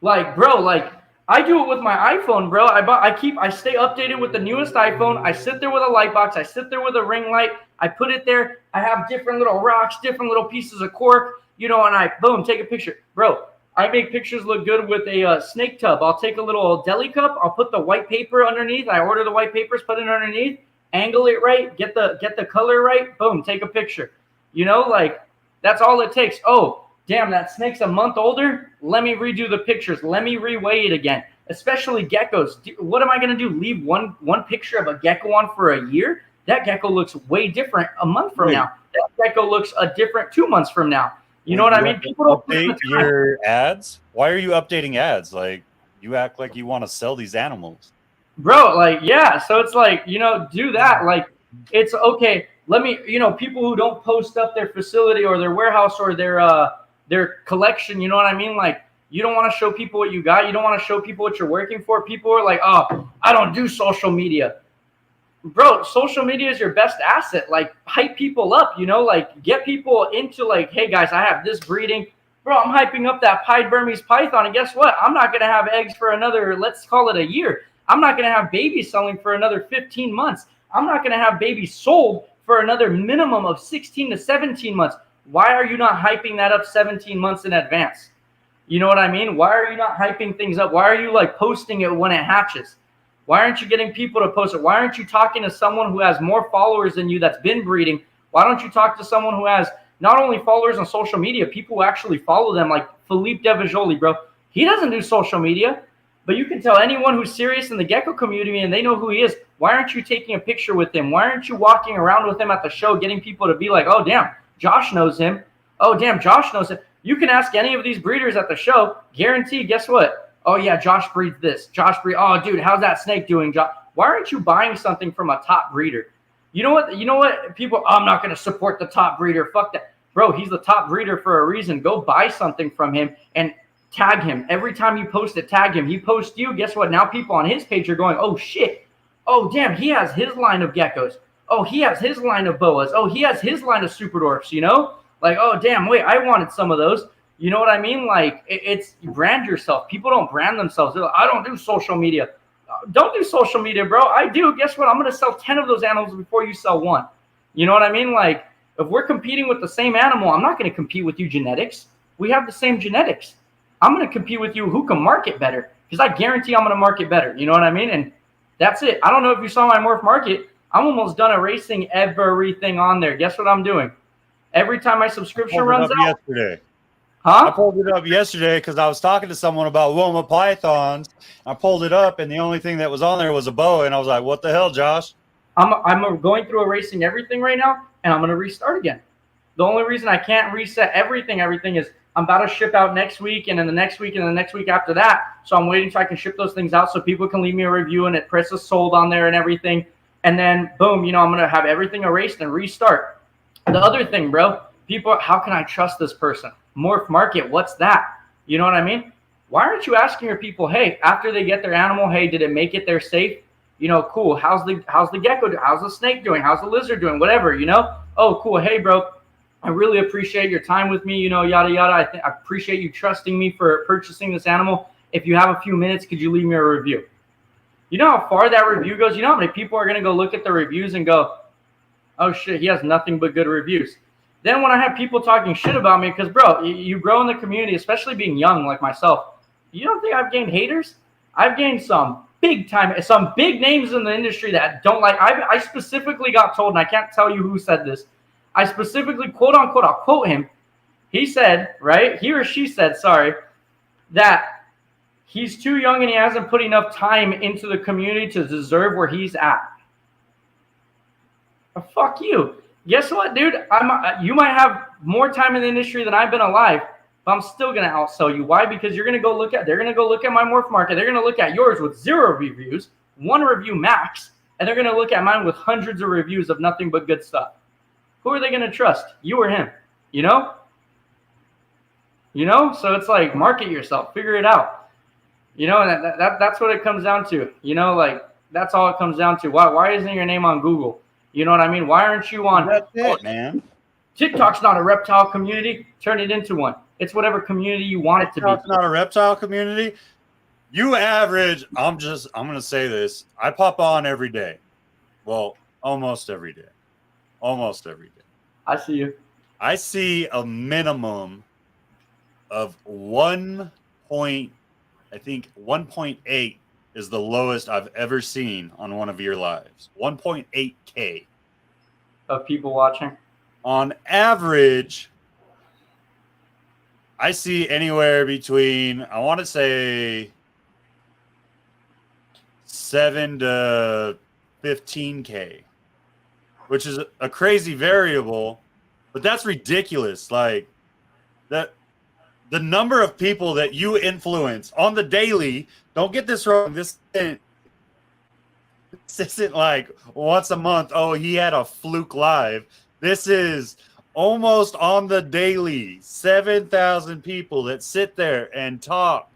Like, bro, like I do it with my iPhone, bro. I stay updated with the newest iPhone. I sit there with a light box. I sit there with a ring light. I put it there. I have different little rocks, different little pieces of cork, you know, and I boom, take a picture, bro. I make pictures look good with a snake tub. I'll take a little deli cup. I'll put the white paper underneath. I order the white papers, put it underneath, angle it right, get the color right. Boom, take a picture. You know, like that's all it takes. Oh, damn, that snake's a month older. Let me redo the pictures. Let me reweigh it again. Especially geckos. What am I going to do? Leave one picture of a gecko on for a year? That gecko looks way different a month from now. That gecko looks a different 2 months from now. You know what I mean? People don't update your ads. Why are you updating ads? Like, you act like you want to sell these animals, bro. Like, yeah. So it's like, you know, do that. Like, it's okay. Let me, you know, people who don't post up their facility or their warehouse or their collection. You know what I mean? Like, you don't want to show people what you got. You don't want to show people what you're working for. People are like, oh, I don't do social media. Bro, social media is your best asset. Like, hype people up, you know, like get people into like, hey guys, I have this breeding. Bro, I'm hyping up that pied Burmese python. And guess what? I'm not going to have eggs for another, let's call it a year. I'm not going to have babies selling for another 15 months. I'm not going to have babies sold for another minimum of 16 to 17 months. Why are you not hyping that up 17 months in advance? You know what I mean? Why are you not hyping things up? Why are you like posting it when it hatches? Why aren't you getting people to post it? Why aren't you talking to someone who has more followers than you that's been breeding? Why don't you talk to someone who has not only followers on social media, people who actually follow them, like Philippe Devajoli, bro? He doesn't do social media, but you can tell anyone who's serious in the gecko community and they know who he is. Why aren't you taking a picture with him? Why aren't you walking around with him at the show, getting people to be like, oh, damn, Josh knows him. Oh, damn, Josh knows him. You can ask any of these breeders at the show, guarantee, guess what? Oh, yeah, Josh breeds this. Josh breeds, oh, dude, how's that snake doing, Josh? Why aren't you buying something from a top breeder? You know what? People, oh, I'm not going to support the top breeder. Fuck that. Bro, he's the top breeder for a reason. Go buy something from him and tag him. Every time you post it, tag him. He posts you. Guess what? Now people on his page are going, oh, shit. Oh, damn, he has his line of geckos. Oh, he has his line of boas. Oh, he has his line of super dwarfs, you know? Like, oh, damn, wait, I wanted some of those. You know what I mean? Like, it's you brand yourself. People don't brand themselves. They're like, I don't do social media. Don't do social media, bro. I do. Guess what? I'm going to sell 10 of those animals before you sell one. You know what I mean? Like, if we're competing with the same animal, I'm not going to compete with you genetics. We have the same genetics. I'm going to compete with you who can market better, because I guarantee I'm going to market better. You know what I mean? And that's it. I don't know if you saw my morph market. I'm almost done erasing everything on there. Guess what I'm doing? Every time my subscription runs out. Yesterday. Huh? I pulled it up yesterday because I was talking to someone about Wilma pythons. I pulled it up, and the only thing that was on there was a boa, and I was like, what the hell, Josh? I'm going through erasing everything right now, and I'm going to restart again. The only reason I can't reset everything is I'm about to ship out next week, and then the next week, and the next week after that. So I'm waiting so I can ship those things out so people can leave me a review, and it presses sold on there and everything. And then, boom, you know, I'm going to have everything erased and restart. The other thing, bro, people, how can I trust this person? Morph market, what's that? You know what I mean? Why aren't you asking your people, hey, after they get their animal, hey, did it make it there safe? You know, cool. How's the gecko doing? How's the snake doing? How's the lizard doing? Whatever, you know? Oh, cool. Hey, bro, I really appreciate your time with me, you know, yada, yada. I appreciate you trusting me for purchasing this animal. If you have a few minutes, could you leave me a review? You know how far that review goes? You know how many people are going to go look at the reviews and go, oh, shit, he has nothing but good reviews. Then when I have people talking shit about me, because, bro, you grow in the community, especially being young like myself. You don't think I've gained haters? I've gained some big names in the industry that don't like. I specifically got told, and I can't tell you who said this. I specifically, quote unquote, I'll quote him. He said, right? He or she said, sorry, that he's too young and he hasn't put enough time into the community to deserve where he's at. Fuck you. Guess what, dude? You might have more time in the industry than I've been alive, but I'm still going to outsell you. Why? Because they're going to go look at my morph market. They're going to look at yours with 0 reviews, 1 review max, and they're going to look at mine with hundreds of reviews of nothing but good stuff. Who are they going to trust? You or him? You know? You know? So it's like, market yourself. Figure it out. You know, and that's what it comes down to. You know, like, that's all it comes down to. Why isn't your name on Google? You know what I mean? Why aren't you on? That's it, man. TikTok's not a reptile community. Turn it into one. It's whatever community you want it to be. It's not a reptile community. You average, I'm going to say this. I pop on every day. Well, almost every day. Almost every day. I see you. I see a minimum of 1.8 is the lowest I've ever seen on one of your lives. 1.8K. Of people watching? On average, I see anywhere between, I want to say 7 to 15K, which is a crazy variable, but that's ridiculous. Like that, the number of people that you influence on the daily, don't get this wrong. This isn't like once a month. Oh, he had a fluke live. This is almost on the daily, 7,000 people that sit there and talk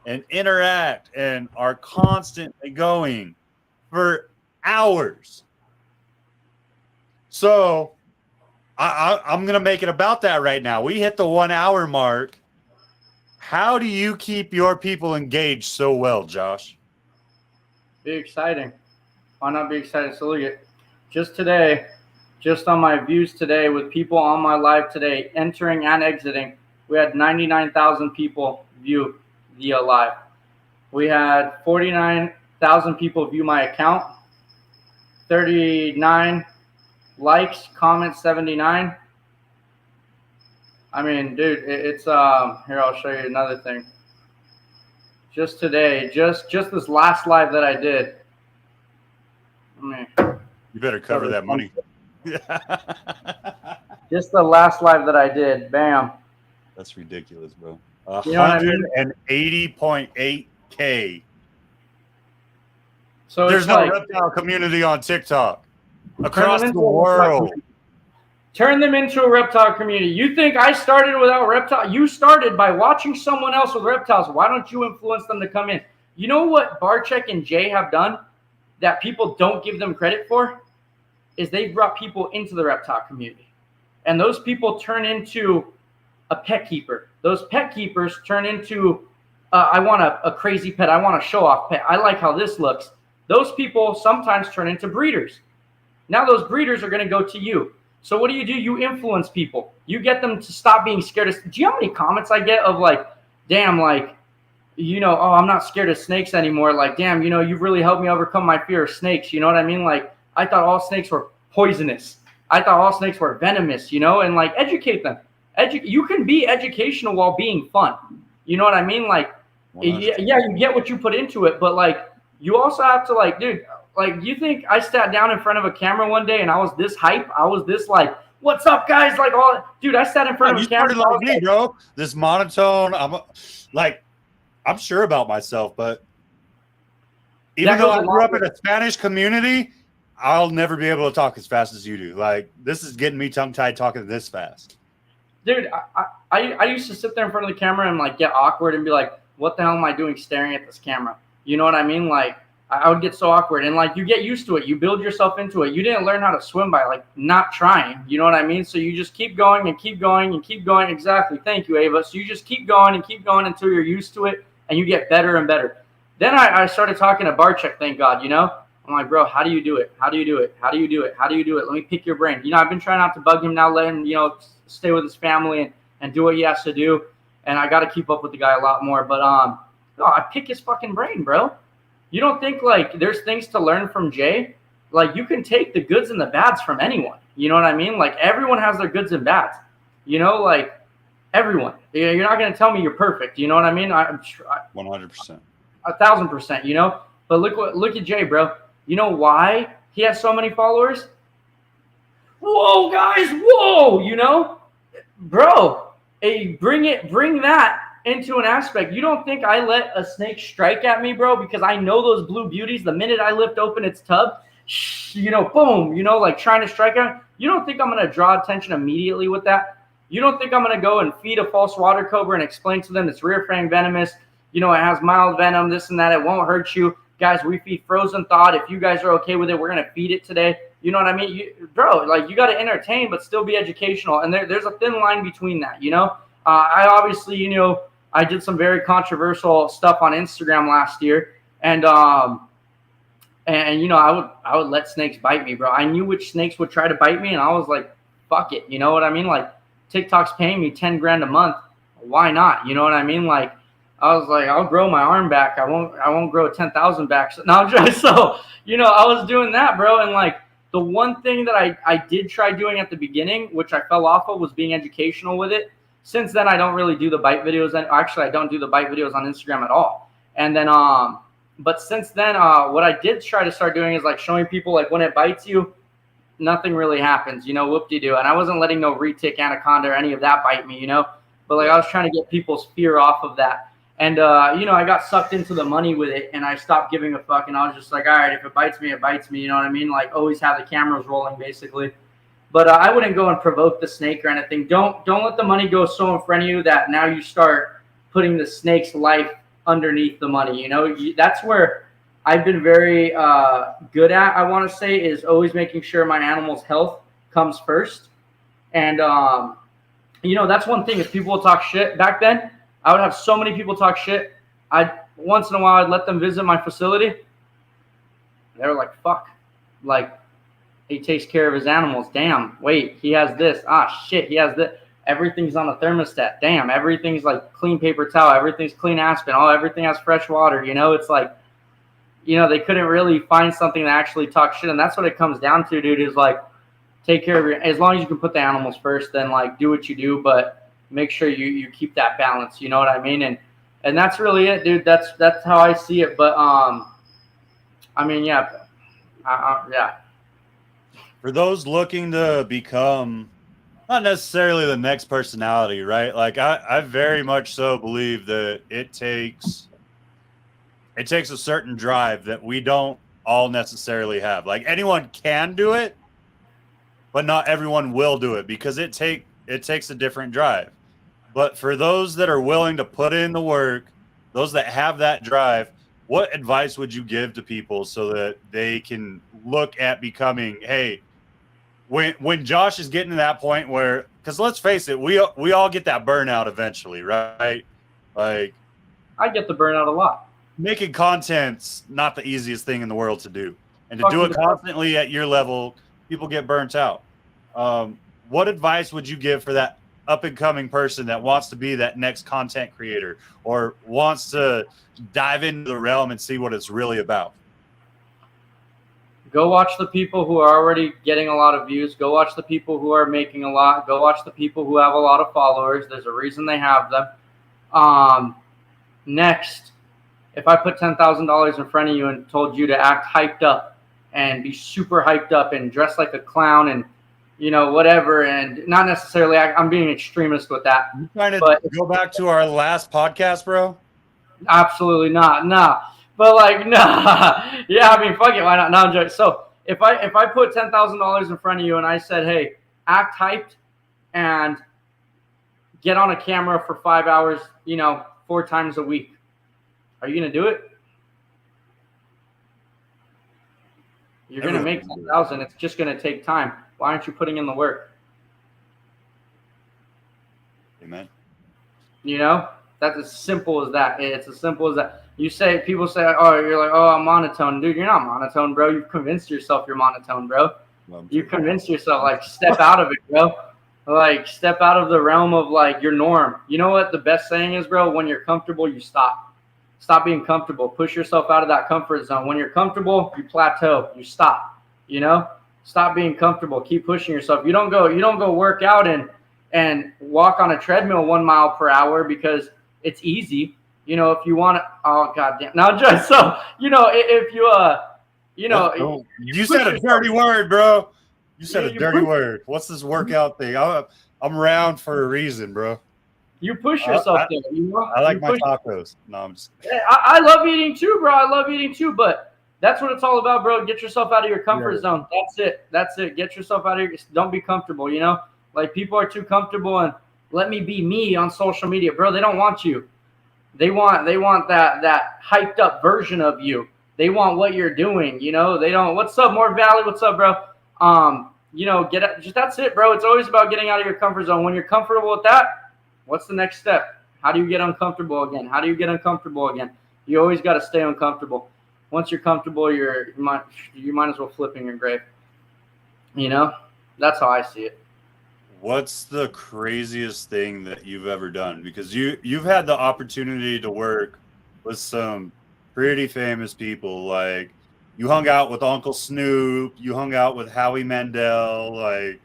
and interact and are constantly going for hours. So I'm going to make it about that right now. We hit the 1 hour mark. How do you keep your people engaged so well, Josh? Be exciting. Why not be excited? So look at just today, just on my views today with people on my live today, entering and exiting, we had 99,000 people view the live. We had 49,000 people view my account, 39 likes, comments 79. I mean, dude, it's here, I'll show you another thing. Just today, just this last live that I did. You better cover that money. Just the last live that I did, bam. That's ridiculous, bro. You know what I mean? 180.8K. So there's no reptile community on TikTok across the world. Turn them into a reptile community. You think I started without reptile? You started by watching someone else with reptiles. Why don't you influence them to come in? You know what Barcheck and Jay have done that people don't give them credit for? Is they've brought people into the reptile community. And those people turn into a pet keeper. Those pet keepers turn into, I want a crazy pet. I want a show-off pet. I like how this looks. Those people sometimes turn into breeders. Now those breeders are going to go to you. So what do? You influence people. You get them to stop being scared of. Do you know how many comments I get of like, damn, like, you know, oh, I'm not scared of snakes anymore. Like, damn, you know, you've really helped me overcome my fear of snakes. You know what I mean? Like, I thought all snakes were poisonous. I thought all snakes were venomous, you know, and like educate them. You can be educational while being fun. You know what I mean? Like, yeah, you get what you put into it, but like, you also have to like, dude, like, you think I sat down in front of a camera one day and I was this hype? I was this like, what's up, guys? Like, all, dude, I sat in front of a camera. Like me, bro. This monotone. I'm sure about myself, but even though I grew up in a Spanish community, I'll never be able to talk as fast as you do. Like, this is getting me tongue-tied talking this fast. Dude, I used to sit there in front of the camera and like get awkward and be like, what the hell am I doing staring at this camera? You know what I mean? Like, I would get so awkward, and like, you get used to it. You build yourself into it. You didn't learn how to swim by like not trying. You know what I mean? So you just keep going and keep going and keep going. Exactly. Thank you, Ava. So you just keep going until you're used to it and you get better and better. Then I started talking to Barcheck, thank God, you know? I'm like, bro, how do you do it? How do you do it? How do you do it? How do you do it? Let me pick your brain. You know, I've been trying not to bug him now, let him, you know, stay with his family and do what he has to do. And I got to keep up with the guy a lot more. But no, I pick his fucking brain, bro. You don't think like there's things to learn from Jay? Like, you can take the goods and the bads from anyone. You know what I mean? Like, everyone has their goods and bads. You know, like, everyone. You're not going to tell me you're perfect. You know what I mean? 100%. 1,000%, you know? But look at Jay, bro. You know why he has so many followers? Whoa, guys, whoa, you know? Bro, bring that into an aspect. You don't think I let a snake strike at me, bro, because I know those blue beauties, the minute I lift open its tub, you know, boom, you know, like trying to strike at. You don't think I'm going to draw attention immediately with that? You don't think I'm going to go and feed a false water cobra and explain to them it's rear fang venomous, you know, it has mild venom, this and that, it won't hurt you. Guys, we feed frozen thawed. If you guys are okay with it, we're going to feed it today. You know what I mean? Bro, like, you got to entertain but still be educational. And there's a thin line between that, you know? I obviously, I did some very controversial stuff on Instagram last year, and I would let snakes bite me, bro. I knew which snakes would try to bite me, and I was like, fuck it, you know what I mean? Like, TikTok's paying me 10 grand a month, why not? You know what I mean? Like, I was like, I'll grow my arm back. I won't grow 10,000 back. So, no, so I was doing that, bro, and like the one thing that I did try doing at the beginning, which I fell off of, was being educational with it. Since then, I don't really do the bite videos, and actually, I don't do the bite videos on Instagram at all. And then, but since then, what I did try to start doing is like showing people like when it bites you, nothing really happens, whoop-de-doo. And I wasn't letting no retic, anaconda, or any of that bite me, But like I was trying to get people's fear off of that. And, I got sucked into the money with it, and I stopped giving a fuck. And I was just like, all right, if it bites me, it bites me. You know what I mean? Like, always have the cameras rolling, basically. But I wouldn't go and provoke the snake or anything. Don't let the money go so in front of you that now you start putting the snake's life underneath the money. That's where I've been very good at, I want to say, is always making sure my animal's health comes first. And, that's one thing is people will talk shit. Back then, I would have so many people talk shit. Once in a while, I'd let them visit my facility. They were like, fuck. Like, he takes care of his animals. Damn. Wait, he has this. Ah, shit, he has this. Everything's on a thermostat. Damn, everything's like clean paper towel. Everything's clean Aspen. Oh, everything has fresh water. It's like, they couldn't really find something that actually talks shit. And that's what it comes down to, dude, is like, take care of as long as you can put the animals first, then like do what you do, but make sure you keep that balance. You know what I mean? And that's really it, dude. That's how I see it. But, yeah. Yeah. For those looking to become not necessarily the next personality, right? Like I very much so believe that it takes a certain drive that we don't all necessarily have. Like anyone can do it, but not everyone will do it because it takes a different drive. But for those that are willing to put in the work, those that have that drive, what advice would you give to people so that they can look at becoming, hey, when Josh is getting to that point where, because let's face it, we all get that burnout eventually, right? Like, I get the burnout a lot. Making content's not the easiest thing in the world to do, and to do it constantly at your level, people get burnt out. What advice would you give for that up and coming person that wants to be that next content creator or wants to dive into the realm and see what it's really about? Go watch the people who are already getting a lot of views. Go watch the people who are making a lot. Go watch the people who have a lot of followers. There's a reason they have them. Next, if I put $10,000 in front of you and told you to act hyped up and be super hyped up and dress like a clown and whatever, and not necessarily, I'm being extremist with that. You trying to go back to our last podcast, bro? Absolutely not. No. But like, nah. Yeah, I mean, fuck it. Why not? No, I'm joking. So if I put $10,000 in front of you and I said, hey, act hyped and get on a camera for 5 hours, 4 times a week, are you going to do it? You're going to make 10,000. It's just going to take time. Why aren't you putting in the work? Amen. That's as simple as that. It's as simple as that. People say, oh, you're like, oh, I'm monotone. Dude, you're not monotone, bro. You've convinced yourself you're monotone, bro. You've convinced yourself, like, step out of it, bro. Like, step out of the realm of, like, your norm. You know what the best saying is, bro? When you're comfortable, you stop. Stop being comfortable. Push yourself out of that comfort zone. When you're comfortable, you plateau. You stop. Stop being comfortable. Keep pushing yourself. You don't go work out and walk on a treadmill 1 mile per hour because it's easy. If you want to, oh goddamn. Now, just so if you you said a dirty word, bro. You said a dirty word. What's this workout thing? I'm around for a reason, bro. You push yourself there. I like my tacos. No, I'm just. I love eating too, bro. I love eating too, but that's what it's all about, bro. Get yourself out of your comfort zone. That's it. Get yourself out of your. Don't be comfortable. Like people are too comfortable and let me be me on social media, bro. They don't want you. They want that hyped up version of you. They want what you're doing. They don't. What's up, More Valley? What's up, bro? That's it, bro. It's always about getting out of your comfort zone. When you're comfortable with that, What's the next step? How do you get uncomfortable again? How do you get uncomfortable again? You always got to stay uncomfortable. Once you're comfortable, you might as well flip in your grave. You know, that's how I see it. What's the craziest thing that you've ever done? Because you've had the opportunity to work with some pretty famous people. Like you hung out with Uncle Snoop, you hung out with Howie Mandel. Like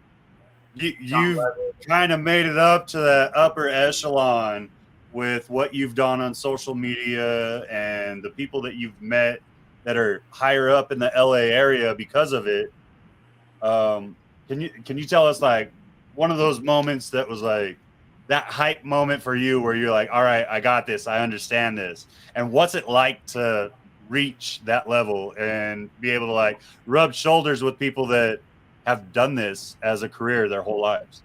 you've kind of made it up to that upper echelon with what you've done on social media and the people that you've met that are higher up in the LA area because of it. Can you tell us like one of those moments that was like that hype moment for you where you're like, all right, I got this, I understand this, and what's it like to reach that level and be able to like rub shoulders with people that have done this as a career their whole lives?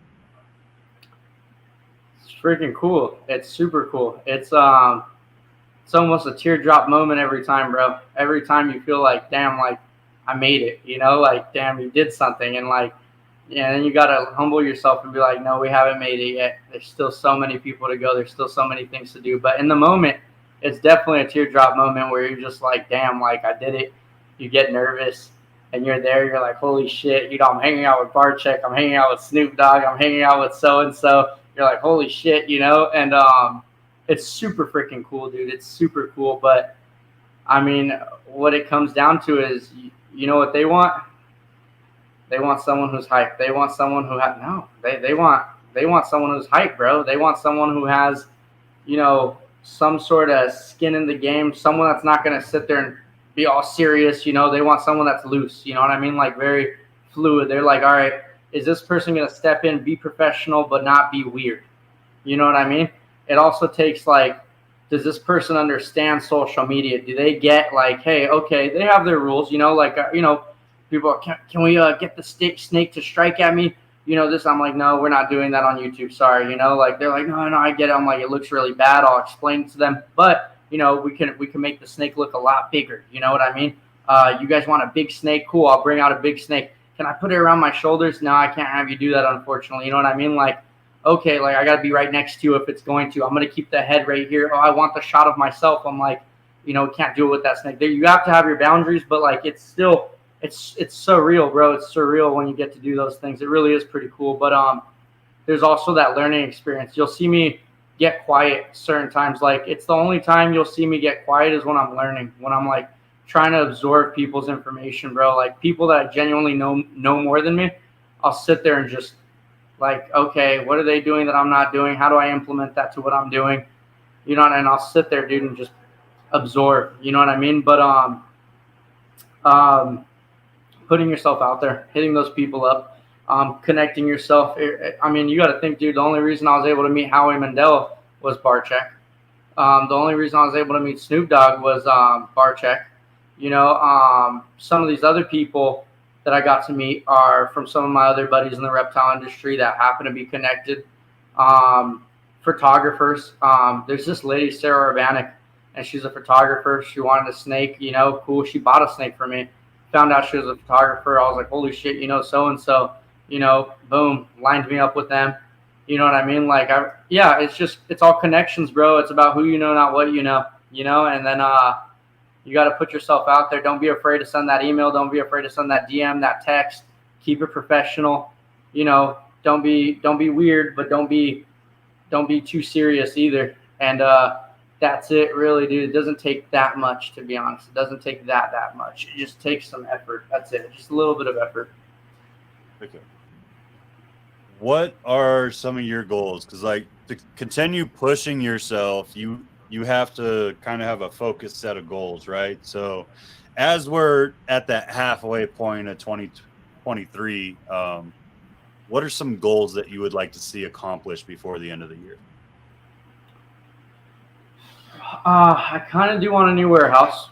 It's freaking cool. It's super cool. It's almost a teardrop moment every time, bro. Every time you feel like, damn, like I made it, you know, like damn, you did something, and like, yeah, and then you gotta humble yourself and be like, no, we haven't made it yet. There's still so many people to go. There's still so many things to do. But in the moment, it's definitely a teardrop moment where you're just like, damn, like I did it. You get nervous, and you're there. You're like, holy shit, you know, I'm hanging out with Barcheck. I'm hanging out with Snoop Dogg. I'm hanging out with so and so. You're like, holy shit, you know, and it's super freaking cool, dude. It's super cool. But I mean, what it comes down to is, you know what they want? They want someone who's hyped. They want someone who has they want someone who's hyped, bro. They want someone who has, you know, some sort of skin in the game. Someone that's not gonna sit there and be all serious. You know, they want someone that's loose. You know what I mean? Like very fluid. They're like, all right, is this person gonna step in, be professional, but not be weird? You know what I mean? It also takes like, does this person understand social media? Do they get like, hey, okay, they have their rules. You know, like you know. People are, can we get the snake to strike at me? You know, this, I'm like, no, we're not doing that on YouTube. Sorry. You know, like they're like, no, I get it. I'm like, it looks really bad. I'll explain it to them. But, you know, we can make the snake look a lot bigger. You know what I mean? You guys want a big snake? Cool. I'll bring out a big snake. Can I put it around my shoulders? No, I can't have you do that, unfortunately. You know what I mean? Like, okay, like I got to be right next to you if it's going to. I'm going to keep the head right here. Oh, I want the shot of myself. I'm like, you know, can't do it with that snake. There, you have to have your boundaries, but like it's still – it's surreal, bro. It's surreal when you get to do those things. It really is pretty cool. But there's also that learning experience. You'll see me get quiet certain times. Like it's the only time you'll see me get quiet is when I'm learning, when I'm like trying to absorb people's information, bro. Like people that genuinely know more than me, I'll sit there and just like, okay, what are they doing that I'm not doing? How do I implement that to what I'm doing? You know, and I'll sit there, dude, and just absorb. You know what I mean? But putting yourself out there, hitting those people up, connecting yourself. I mean, you got to think, dude, the only reason I was able to meet Howie Mandel was Barcheck. The only reason I was able to meet Snoop Dogg was Barcheck. You know, some of these other people that I got to meet are from some of my other buddies in the reptile industry that happen to be connected. Photographers. There's this lady, Sarah Urbanik, and she's a photographer. She wanted a snake, you know, cool. She bought a snake for me. Found out she was a photographer. I was like, holy shit, you know, so-and-so, you know, boom, lined me up with them. You know what I mean? Like, it's all connections, bro. It's about who you know, not what you know, and then you got to put yourself out there. Don't be afraid to send that email. Don't be afraid to send that DM, that text. Keep it professional. You know, don't be weird, but don't be too serious either. And that's it, really, dude. It doesn't take that much, to be honest. It doesn't take that much. It just takes some effort. That's it. Just a little bit of effort. Okay. What are some of your goals? Because, like, to continue pushing yourself, you have to kind of have a focused set of goals, right? So, as we're at that halfway point of 2023, what are some goals that you would like to see accomplished before the end of the year? I kind of do want a new warehouse.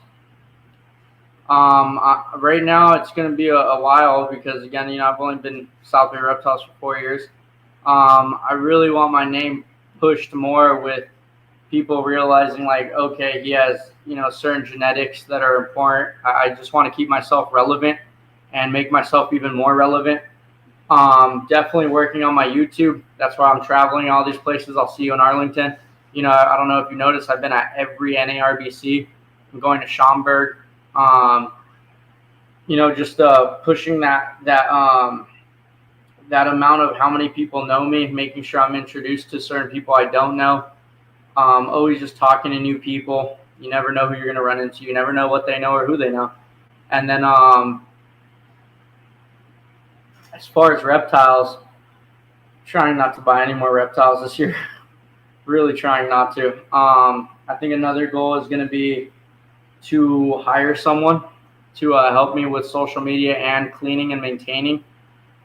Right now, it's going to be a while because, again, you know, I've only been South Bay Reptiles for 4 years. I really want my name pushed more with people realizing, like, okay, he has, you know, certain genetics that are important. I just want to keep myself relevant and make myself even more relevant. Definitely working on my YouTube. That's why I'm traveling all these places. I'll see you in Arlington. I don't know if you noticed, I've been at every NARBC. I'm going to Schaumburg. Just pushing that amount of how many people know me, making sure I'm introduced to certain people I don't know. Always just talking to new people. You never know who you're going to run into. You never know what they know or who they know. And then as far as reptiles, trying not to buy any more reptiles this year. Really trying not to. I think another goal is going to be to hire someone to help me with social media and cleaning and maintaining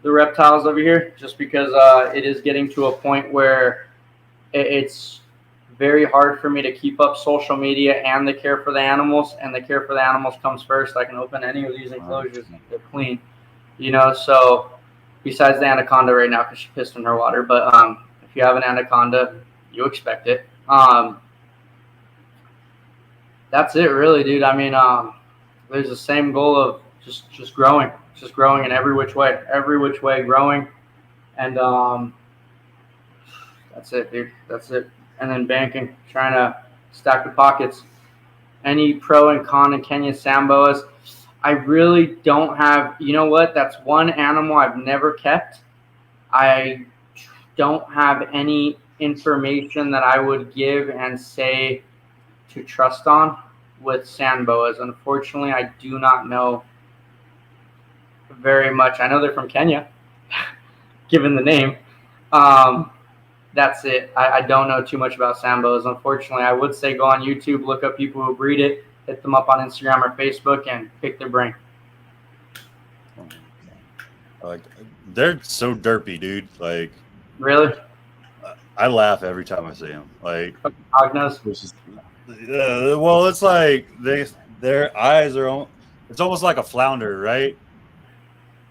the reptiles over here, just because it is getting to a point where it's very hard for me to keep up social media and the care for the animals, and the care for the animals comes first. I can open any of these enclosures and they're clean, so besides the anaconda right now because she pissed in her water, but if you have an anaconda, you expect it. That's it really, dude. I mean, there's the same goal of just growing in every which way growing. And that's it, dude. That's it. And then banking, trying to stack the pockets. Any pro and con in Kenya Samboas? I really don't have, you know what? That's one animal I've never kept. I don't have any information that I would give and say to trust on with sand boas. Unfortunately, I do not know very much. I know they're from Kenya, given the name. That's it. I don't know too much about sand boas. Unfortunately, I would say go on YouTube, look up people who breed it, hit them up on Instagram or Facebook, and pick their brain. Like, they're so derpy, dude. Like, really? I laugh every time I see them. Like, well, it's like their eyes are. It's almost like a flounder, right?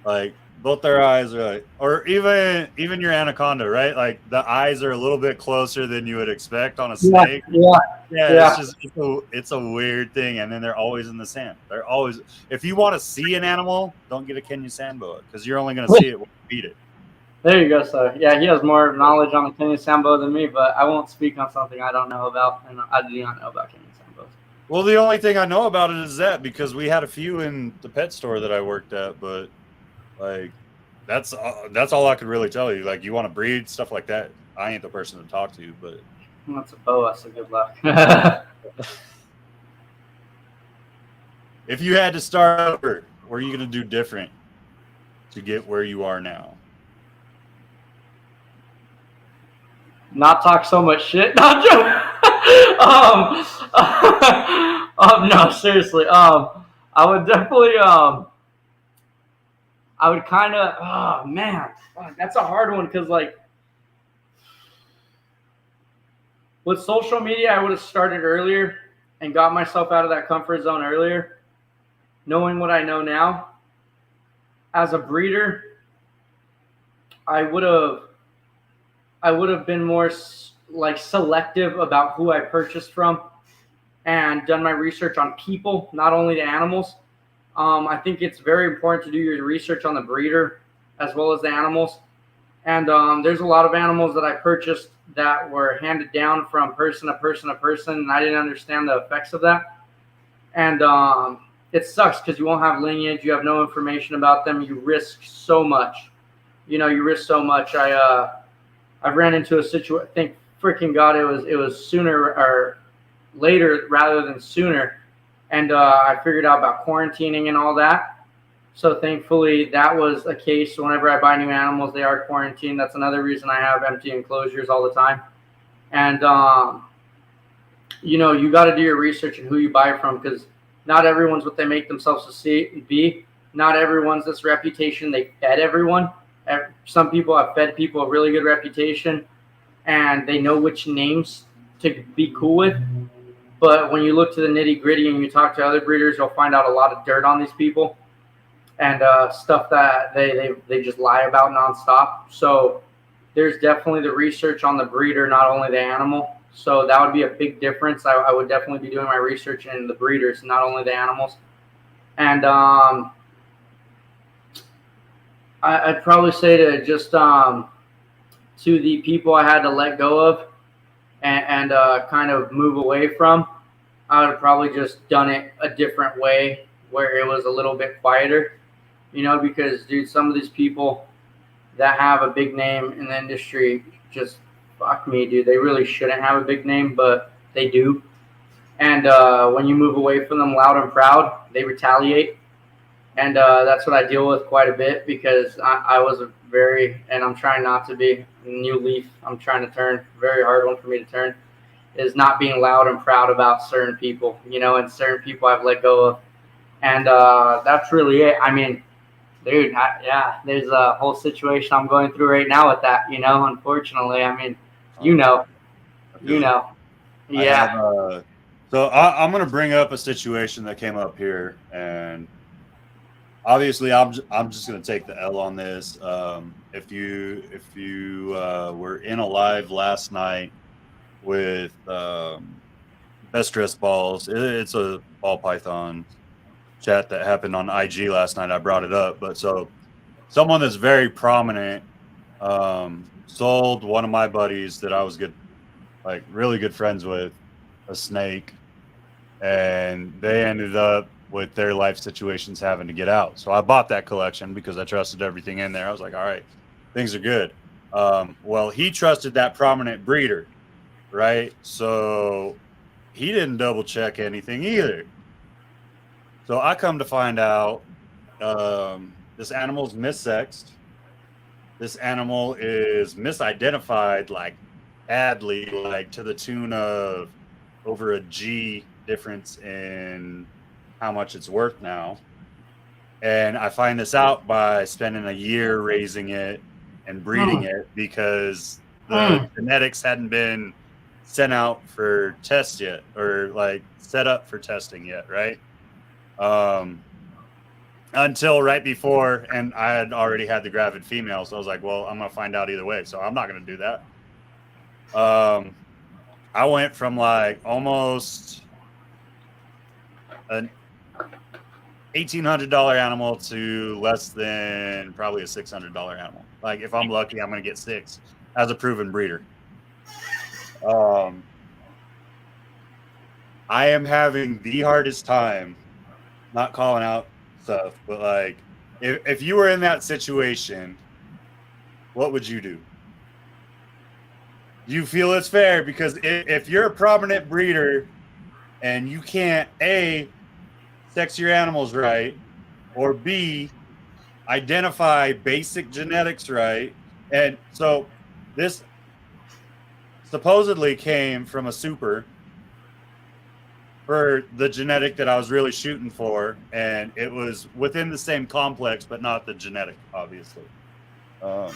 Like both their eyes are like, or even your anaconda, right? Like the eyes are a little bit closer than you would expect on a snake. Yeah. It's a weird thing, and then they're always in the sand. They're always. If you want to see an animal, don't get a Kenyan sand boa because you're only going to see it when you feed it. There you go, sir. Yeah, he has more knowledge on the Kenyan sand boa than me, but I won't speak on something I don't know about, and I do not know about Kenyan sand boas. Well, the only thing I know about it is that because we had a few in the pet store that I worked at, but like that's all I could really tell you. Like, you want to breed stuff like that, I ain't the person to talk to, but that's a boa, so good luck. If you had to start over, what are you going to do different to get where you are now? Not talk so much shit. Not joking. No, seriously. I would definitely. I would kind of. Oh man, that's a hard one because like with social media, I would have started earlier and got myself out of that comfort zone earlier, knowing what I know now. As a breeder, I would have been more like selective about who I purchased from and done my research on people, not only the animals. I think it's very important to do your research on the breeder as well as the animals. And there's a lot of animals that I purchased that were handed down from person to person to person, and I didn't understand the effects of that. And it sucks because you won't have lineage, you have no information about them, you risk so much. You risk so much. I ran into a situation. I think freaking God, it was sooner or later rather than sooner, and I figured out about quarantining and all that. So thankfully, that was a case. Whenever I buy new animals, they are quarantined. That's another reason I have empty enclosures all the time. And you got to do your research on who you buy from, because not everyone's what they make themselves to be. Not everyone's this reputation they fed everyone. Some people have fed people a really good reputation, and they know which names to be cool with. But when you look to the nitty gritty and you talk to other breeders, you'll find out a lot of dirt on these people and stuff that they just lie about nonstop. So there's definitely the research on the breeder, not only the animal. So that would be a big difference. I would definitely be doing my research in the breeders, not only the animals. And I I'd probably say to just to the people I had to let go of and kind of move away from, I would have probably just done it a different way where it was a little bit quieter, because, dude, some of these people that have a big name in the industry, just fuck me, dude. They really shouldn't have a big name, but they do. And when you move away from them loud and proud, they retaliate. And that's what I deal with quite a bit, because I was and I'm trying not to be, new leaf I'm trying to turn, very hard one for me to turn, is not being loud and proud about certain people, and certain people I've let go of. And that's really it. I mean, dude, there's a whole situation I'm going through right now with that, unfortunately. I mean, yeah. So I'm going to bring up a situation that came up here, and obviously I'm just going to take the L on this. If you were in a live last night with Best Dressed Balls, it's a ball python chat that happened on IG last night. I brought it up, but so someone that's very prominent sold one of my buddies that I was really good friends with, a snake, and they ended up with their life situations having to get out. So I bought that collection because I trusted everything in there. I was like, all right, things are good. Well, he trusted that prominent breeder, right? So he didn't double check anything either. So I come to find out this animal's missexed. This animal is misidentified, like badly, like to the tune of over a G difference in how much it's worth now. And I find this out by spending a year raising it and breeding it, because the genetics hadn't been sent out for tests yet, or like set up for testing yet, right? Until right before, and I had already had the gravid female, so I was like, well, I'm gonna find out either way, so I'm not gonna do that. I went from like almost an $1,800 animal to less than probably a $600 animal. Like, if I'm lucky, I'm gonna get 6 as a proven breeder. I am having the hardest time, not calling out stuff, but like, if you were in that situation, what would you do? You feel it's fair? Because if you're a prominent breeder and you can't A, sex your animals right, or B, identify basic genetics right, and so this supposedly came from a super for the genetic that I was really shooting for, and it was within the same complex, but not the genetic, obviously. What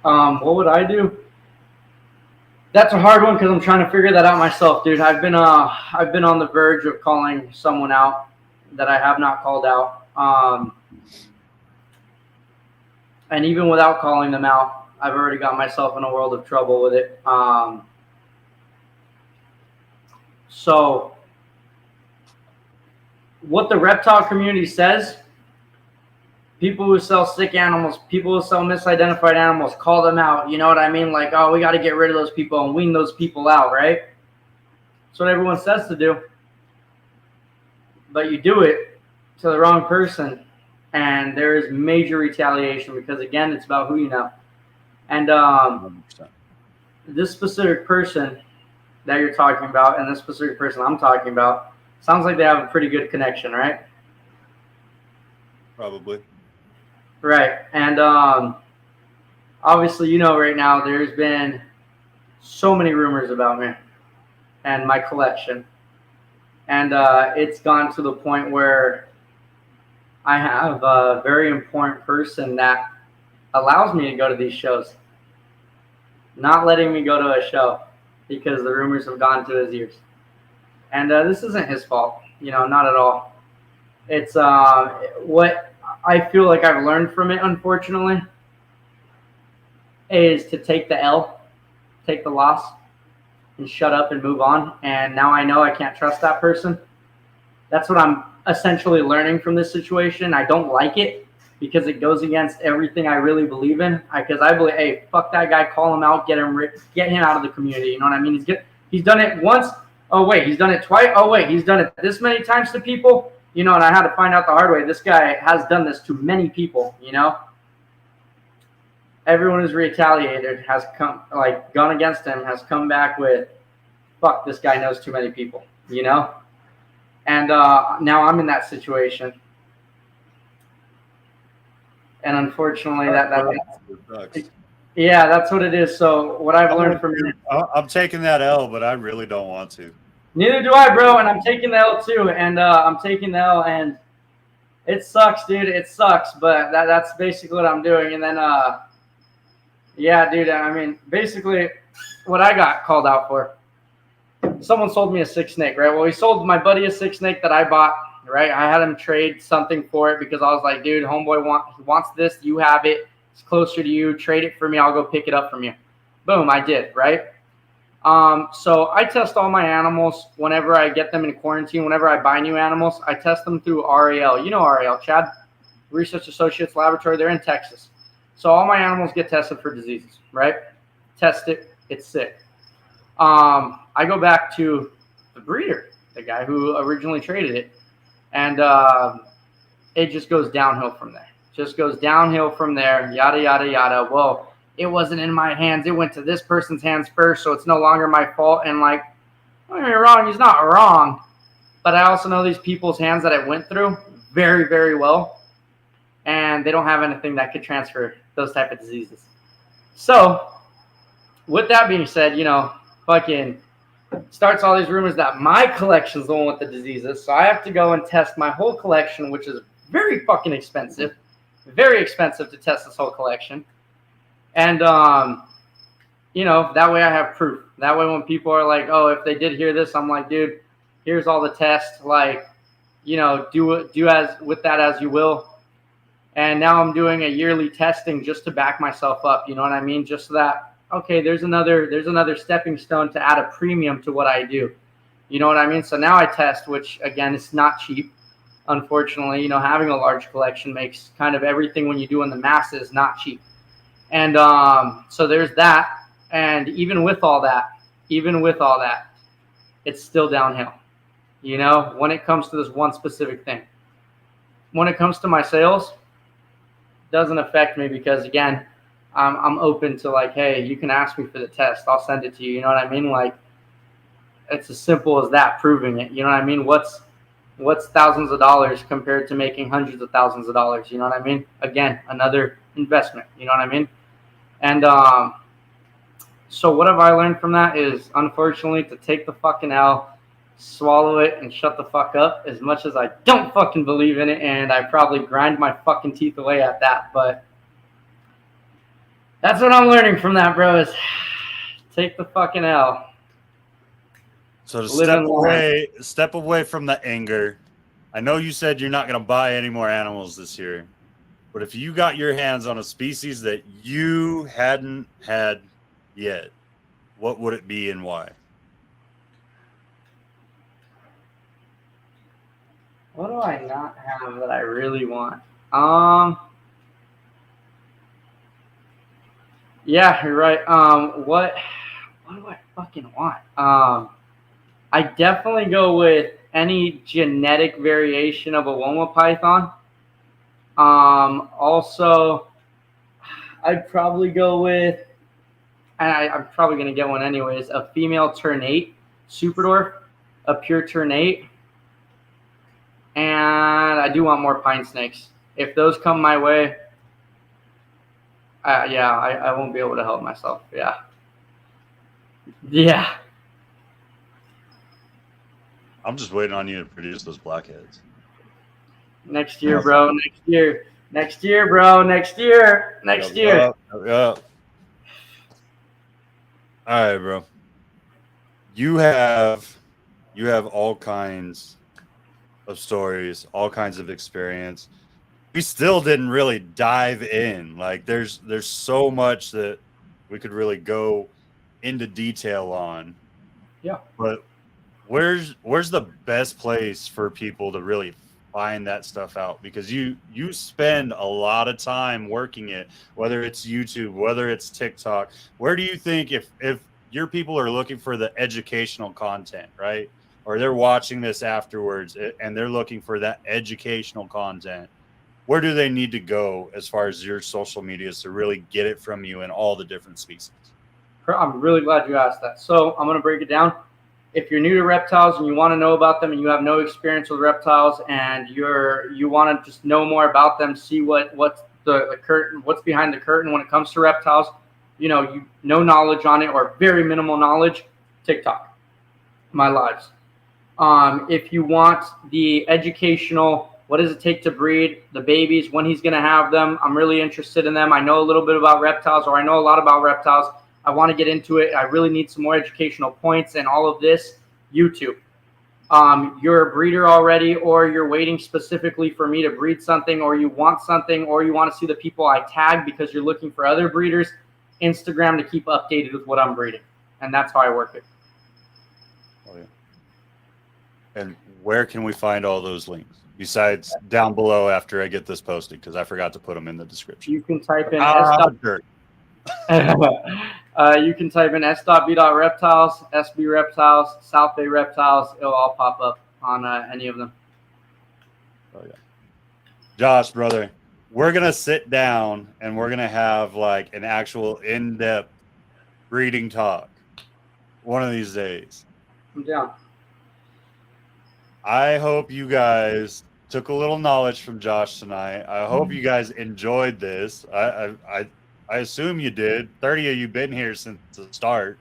would I do? That's a hard one, because I'm trying to figure that out myself, dude. I've been on the verge of calling someone out that I have not called out. And even without calling them out, I've already got myself in a world of trouble with it. So what the reptile community says, people who sell sick animals, people who sell misidentified animals, call them out. You know what I mean? Like, oh, we got to get rid of those people and wean those people out, right? That's what everyone says to do. But you do it to the wrong person, and there is major retaliation, because, again, it's about who you know. And this specific person that you're talking about and this specific person I'm talking about, sounds like they have a pretty good connection, right? Probably. Right. And obviously, right now there's been so many rumors about me and my collection. And it's gone to the point where I have a very important person that allows me to go to these shows, not letting me go to a show because the rumors have gone to his ears. And this isn't his fault, not at all. It's what I feel like I've learned from it, unfortunately, is to take the L, take the loss, and shut up and move on. And now I know I can't trust that person. That's what I'm essentially learning from this situation. I don't like it, because it goes against everything I really believe in. Because I believe, hey, fuck that guy, call him out, get him out of the community. You know what I mean? He's done it once. Oh wait, he's done it twice. Oh wait, he's done it this many times to people. You know, and I had to find out the hard way. This guy has done this to many people. You know, everyone who's retaliated has gone against him, has come back with, fuck, this guy knows too many people. You know, and now I'm in that situation. And unfortunately, yeah, that's what it is. So what I've learned from you, I'm taking that L, but I really don't want to. Neither do I, bro. And I'm taking the L too. And I'm taking the L, and it sucks, dude. It sucks, but that's basically what I'm doing. And then, yeah, dude. I mean, basically, what I got called out for. Someone sold me a sick snake, right? Well, he sold my buddy a sick snake that I bought. Right, I had him trade something for it because I was like, dude, homeboy wants this. You have it. It's closer to you. Trade it for me. I'll go pick it up from you. Boom, I did, right? So I test all my animals whenever I get them in quarantine. Whenever I buy new animals, I test them through RAL. You know RAL, Chad? Research Associates Laboratory. They're in Texas. So all my animals get tested for diseases, right? Test it. It's sick. I go back to the breeder, the guy who originally traded it. And it just goes downhill from there. Just goes downhill from there, yada, yada, yada. Well, it wasn't in my hands. It went to this person's hands first, so it's no longer my fault. And, like, don't get me wrong, he's not wrong. But I also know these people's hands that it went through very, very well. And they don't have anything that could transfer those type of diseases. So, with that being said, you know, fucking starts all these rumors that my collection is the one with the diseases. So I have to go and test my whole collection, which is very fucking expensive. Very expensive to test this whole collection. And, you know, that way I have proof. That way when people are like, oh, if they did hear this, I'm like, dude, here's all the tests. Like, you know, do as with that as you will. And now I'm doing a yearly testing just to back myself up. You know what I mean? Just so that, okay, there's another stepping stone to add a premium to what I do. You know what I mean? So now I test, which again, it's not cheap. Unfortunately, you know, having a large collection makes kind of everything when you do in the masses not cheap. And so there's that. And even with all that, it's still downhill. You know, when it comes to this one specific thing. When it comes to my sales, it doesn't affect me because again, I'm open to like, hey, you can ask me for the test. I'll send it to you. You know what I mean? Like, it's as simple as that, proving it. You know what I mean? What's thousands of dollars compared to making hundreds of thousands of dollars? You know what I mean? Again, another investment. You know what I mean? And so what have I learned from that is, unfortunately, to take the fucking L, swallow it, and shut the fuck up. As much as I don't fucking believe in it, and I probably grind my fucking teeth away at that, but that's what I'm learning from that, bro, is take the fucking L. So to step away from the anger. I know you said you're not going to buy any more animals this year, but if you got your hands on a species that you hadn't had yet, what would it be and why? What do I not have that I really want? Yeah, you're right. What do I fucking want? I definitely go with any genetic variation of a Woma python. Also, I'd probably go with, and I'm probably going to get one anyways, a female ternate, Superdorf, a pure ternate. And I do want more pine snakes. If those come my way, I won't be able to help myself. Yeah. I'm just waiting on you to produce those blackheads. Next year, bro. Next year, bro. Next year. Yeah. All right, bro. You have all kinds of stories, all kinds of experience. We still didn't really dive in. Like there's so much that we could really go into detail on. Yeah. But where's the best place for people to really find that stuff out? Because you spend a lot of time working it, whether it's YouTube, whether it's TikTok. Where do you think if your people are looking for the educational content, right? Or they're watching this afterwards and they're looking for that educational content, where do they need to go as far as your social medias to really get it from you in all the different species? I'm really glad you asked that. So I'm going to break it down. If you're new to reptiles and you want to know about them and you have no experience with reptiles and you want to just know more about them, see what's the curtain, what's behind the curtain when it comes to reptiles, you no knowledge on it or very minimal knowledge, TikTok, my lives. If you want the educational, what does it take to breed the babies, when he's going to have them, I'm really interested in them. I know a little bit about reptiles, or I know a lot about reptiles. I want to get into it. I really need some more educational points and all of this. YouTube. You're a breeder already, or you're waiting specifically for me to breed something, or you want something, or you want to see the people I tag because you're looking for other breeders. Instagram to keep updated with what I'm breeding. And that's how I work it. Oh, yeah. And where can we find all those links? Besides down below after I get this posted, because I forgot to put them in the description. You can type in you can type in s.b.reptiles, SB Reptiles, South Bay Reptiles. It'll all pop up on any of them. Oh, yeah. Josh, brother, we're going to sit down and we're going to have like an actual in-depth breeding talk one of these days. I'm down. I hope you guys took a little knowledge from Josh tonight. I hope you guys enjoyed this. I assume you did. 30 of you been here since the start.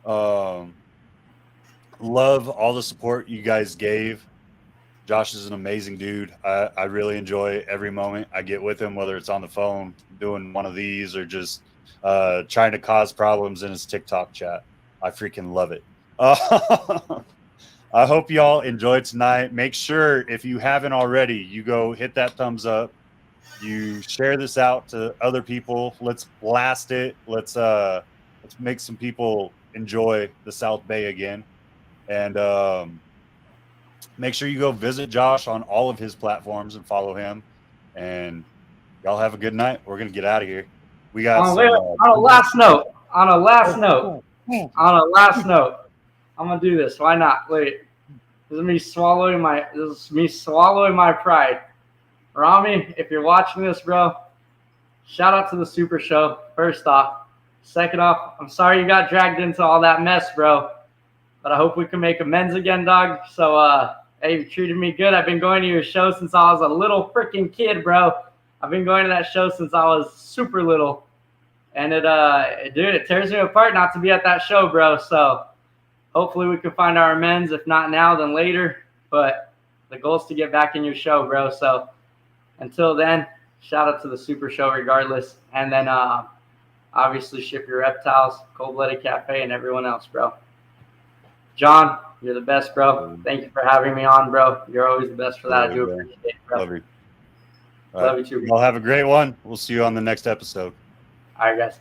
Love all the support you guys gave. Josh is an amazing dude. I really enjoy every moment I get with him, whether it's on the phone, doing one of these, or just trying to cause problems in his TikTok chat. I freaking love it. I hope y'all enjoyed tonight. Make sure, if you haven't already, you go hit that thumbs up. You share this out to other people. Let's blast it. Let's make some people enjoy the South Bay again. And make sure you go visit Josh on all of his platforms and follow him. And y'all have a good night. We're gonna get out of here. We got on a last note, I'm gonna do this. Why not? Wait. This is me swallowing my pride. Rami, if you're watching this, bro, shout out to the Super Show, first off. Second off, I'm sorry you got dragged into all that mess, bro. But I hope we can make amends again, dog. So, hey, you treated me good. I've been going to your show since I was a little freaking kid, bro. I've been going to that show since I was super little. And it tears me apart not to be at that show, bro. So hopefully we can find our amends. If not now, then later. But the goal is to get back in your show, bro. So until then, shout out to the Super Show regardless. And then obviously ship your reptiles, Cold-Blooded Cafe, and everyone else, bro. John, you're the best, bro. Thank you for having me on, bro. You're always the best for that. I do appreciate it, bro. Love you. Love you too, bro. Y'all have a great one. We'll see you on the next episode. All right, guys.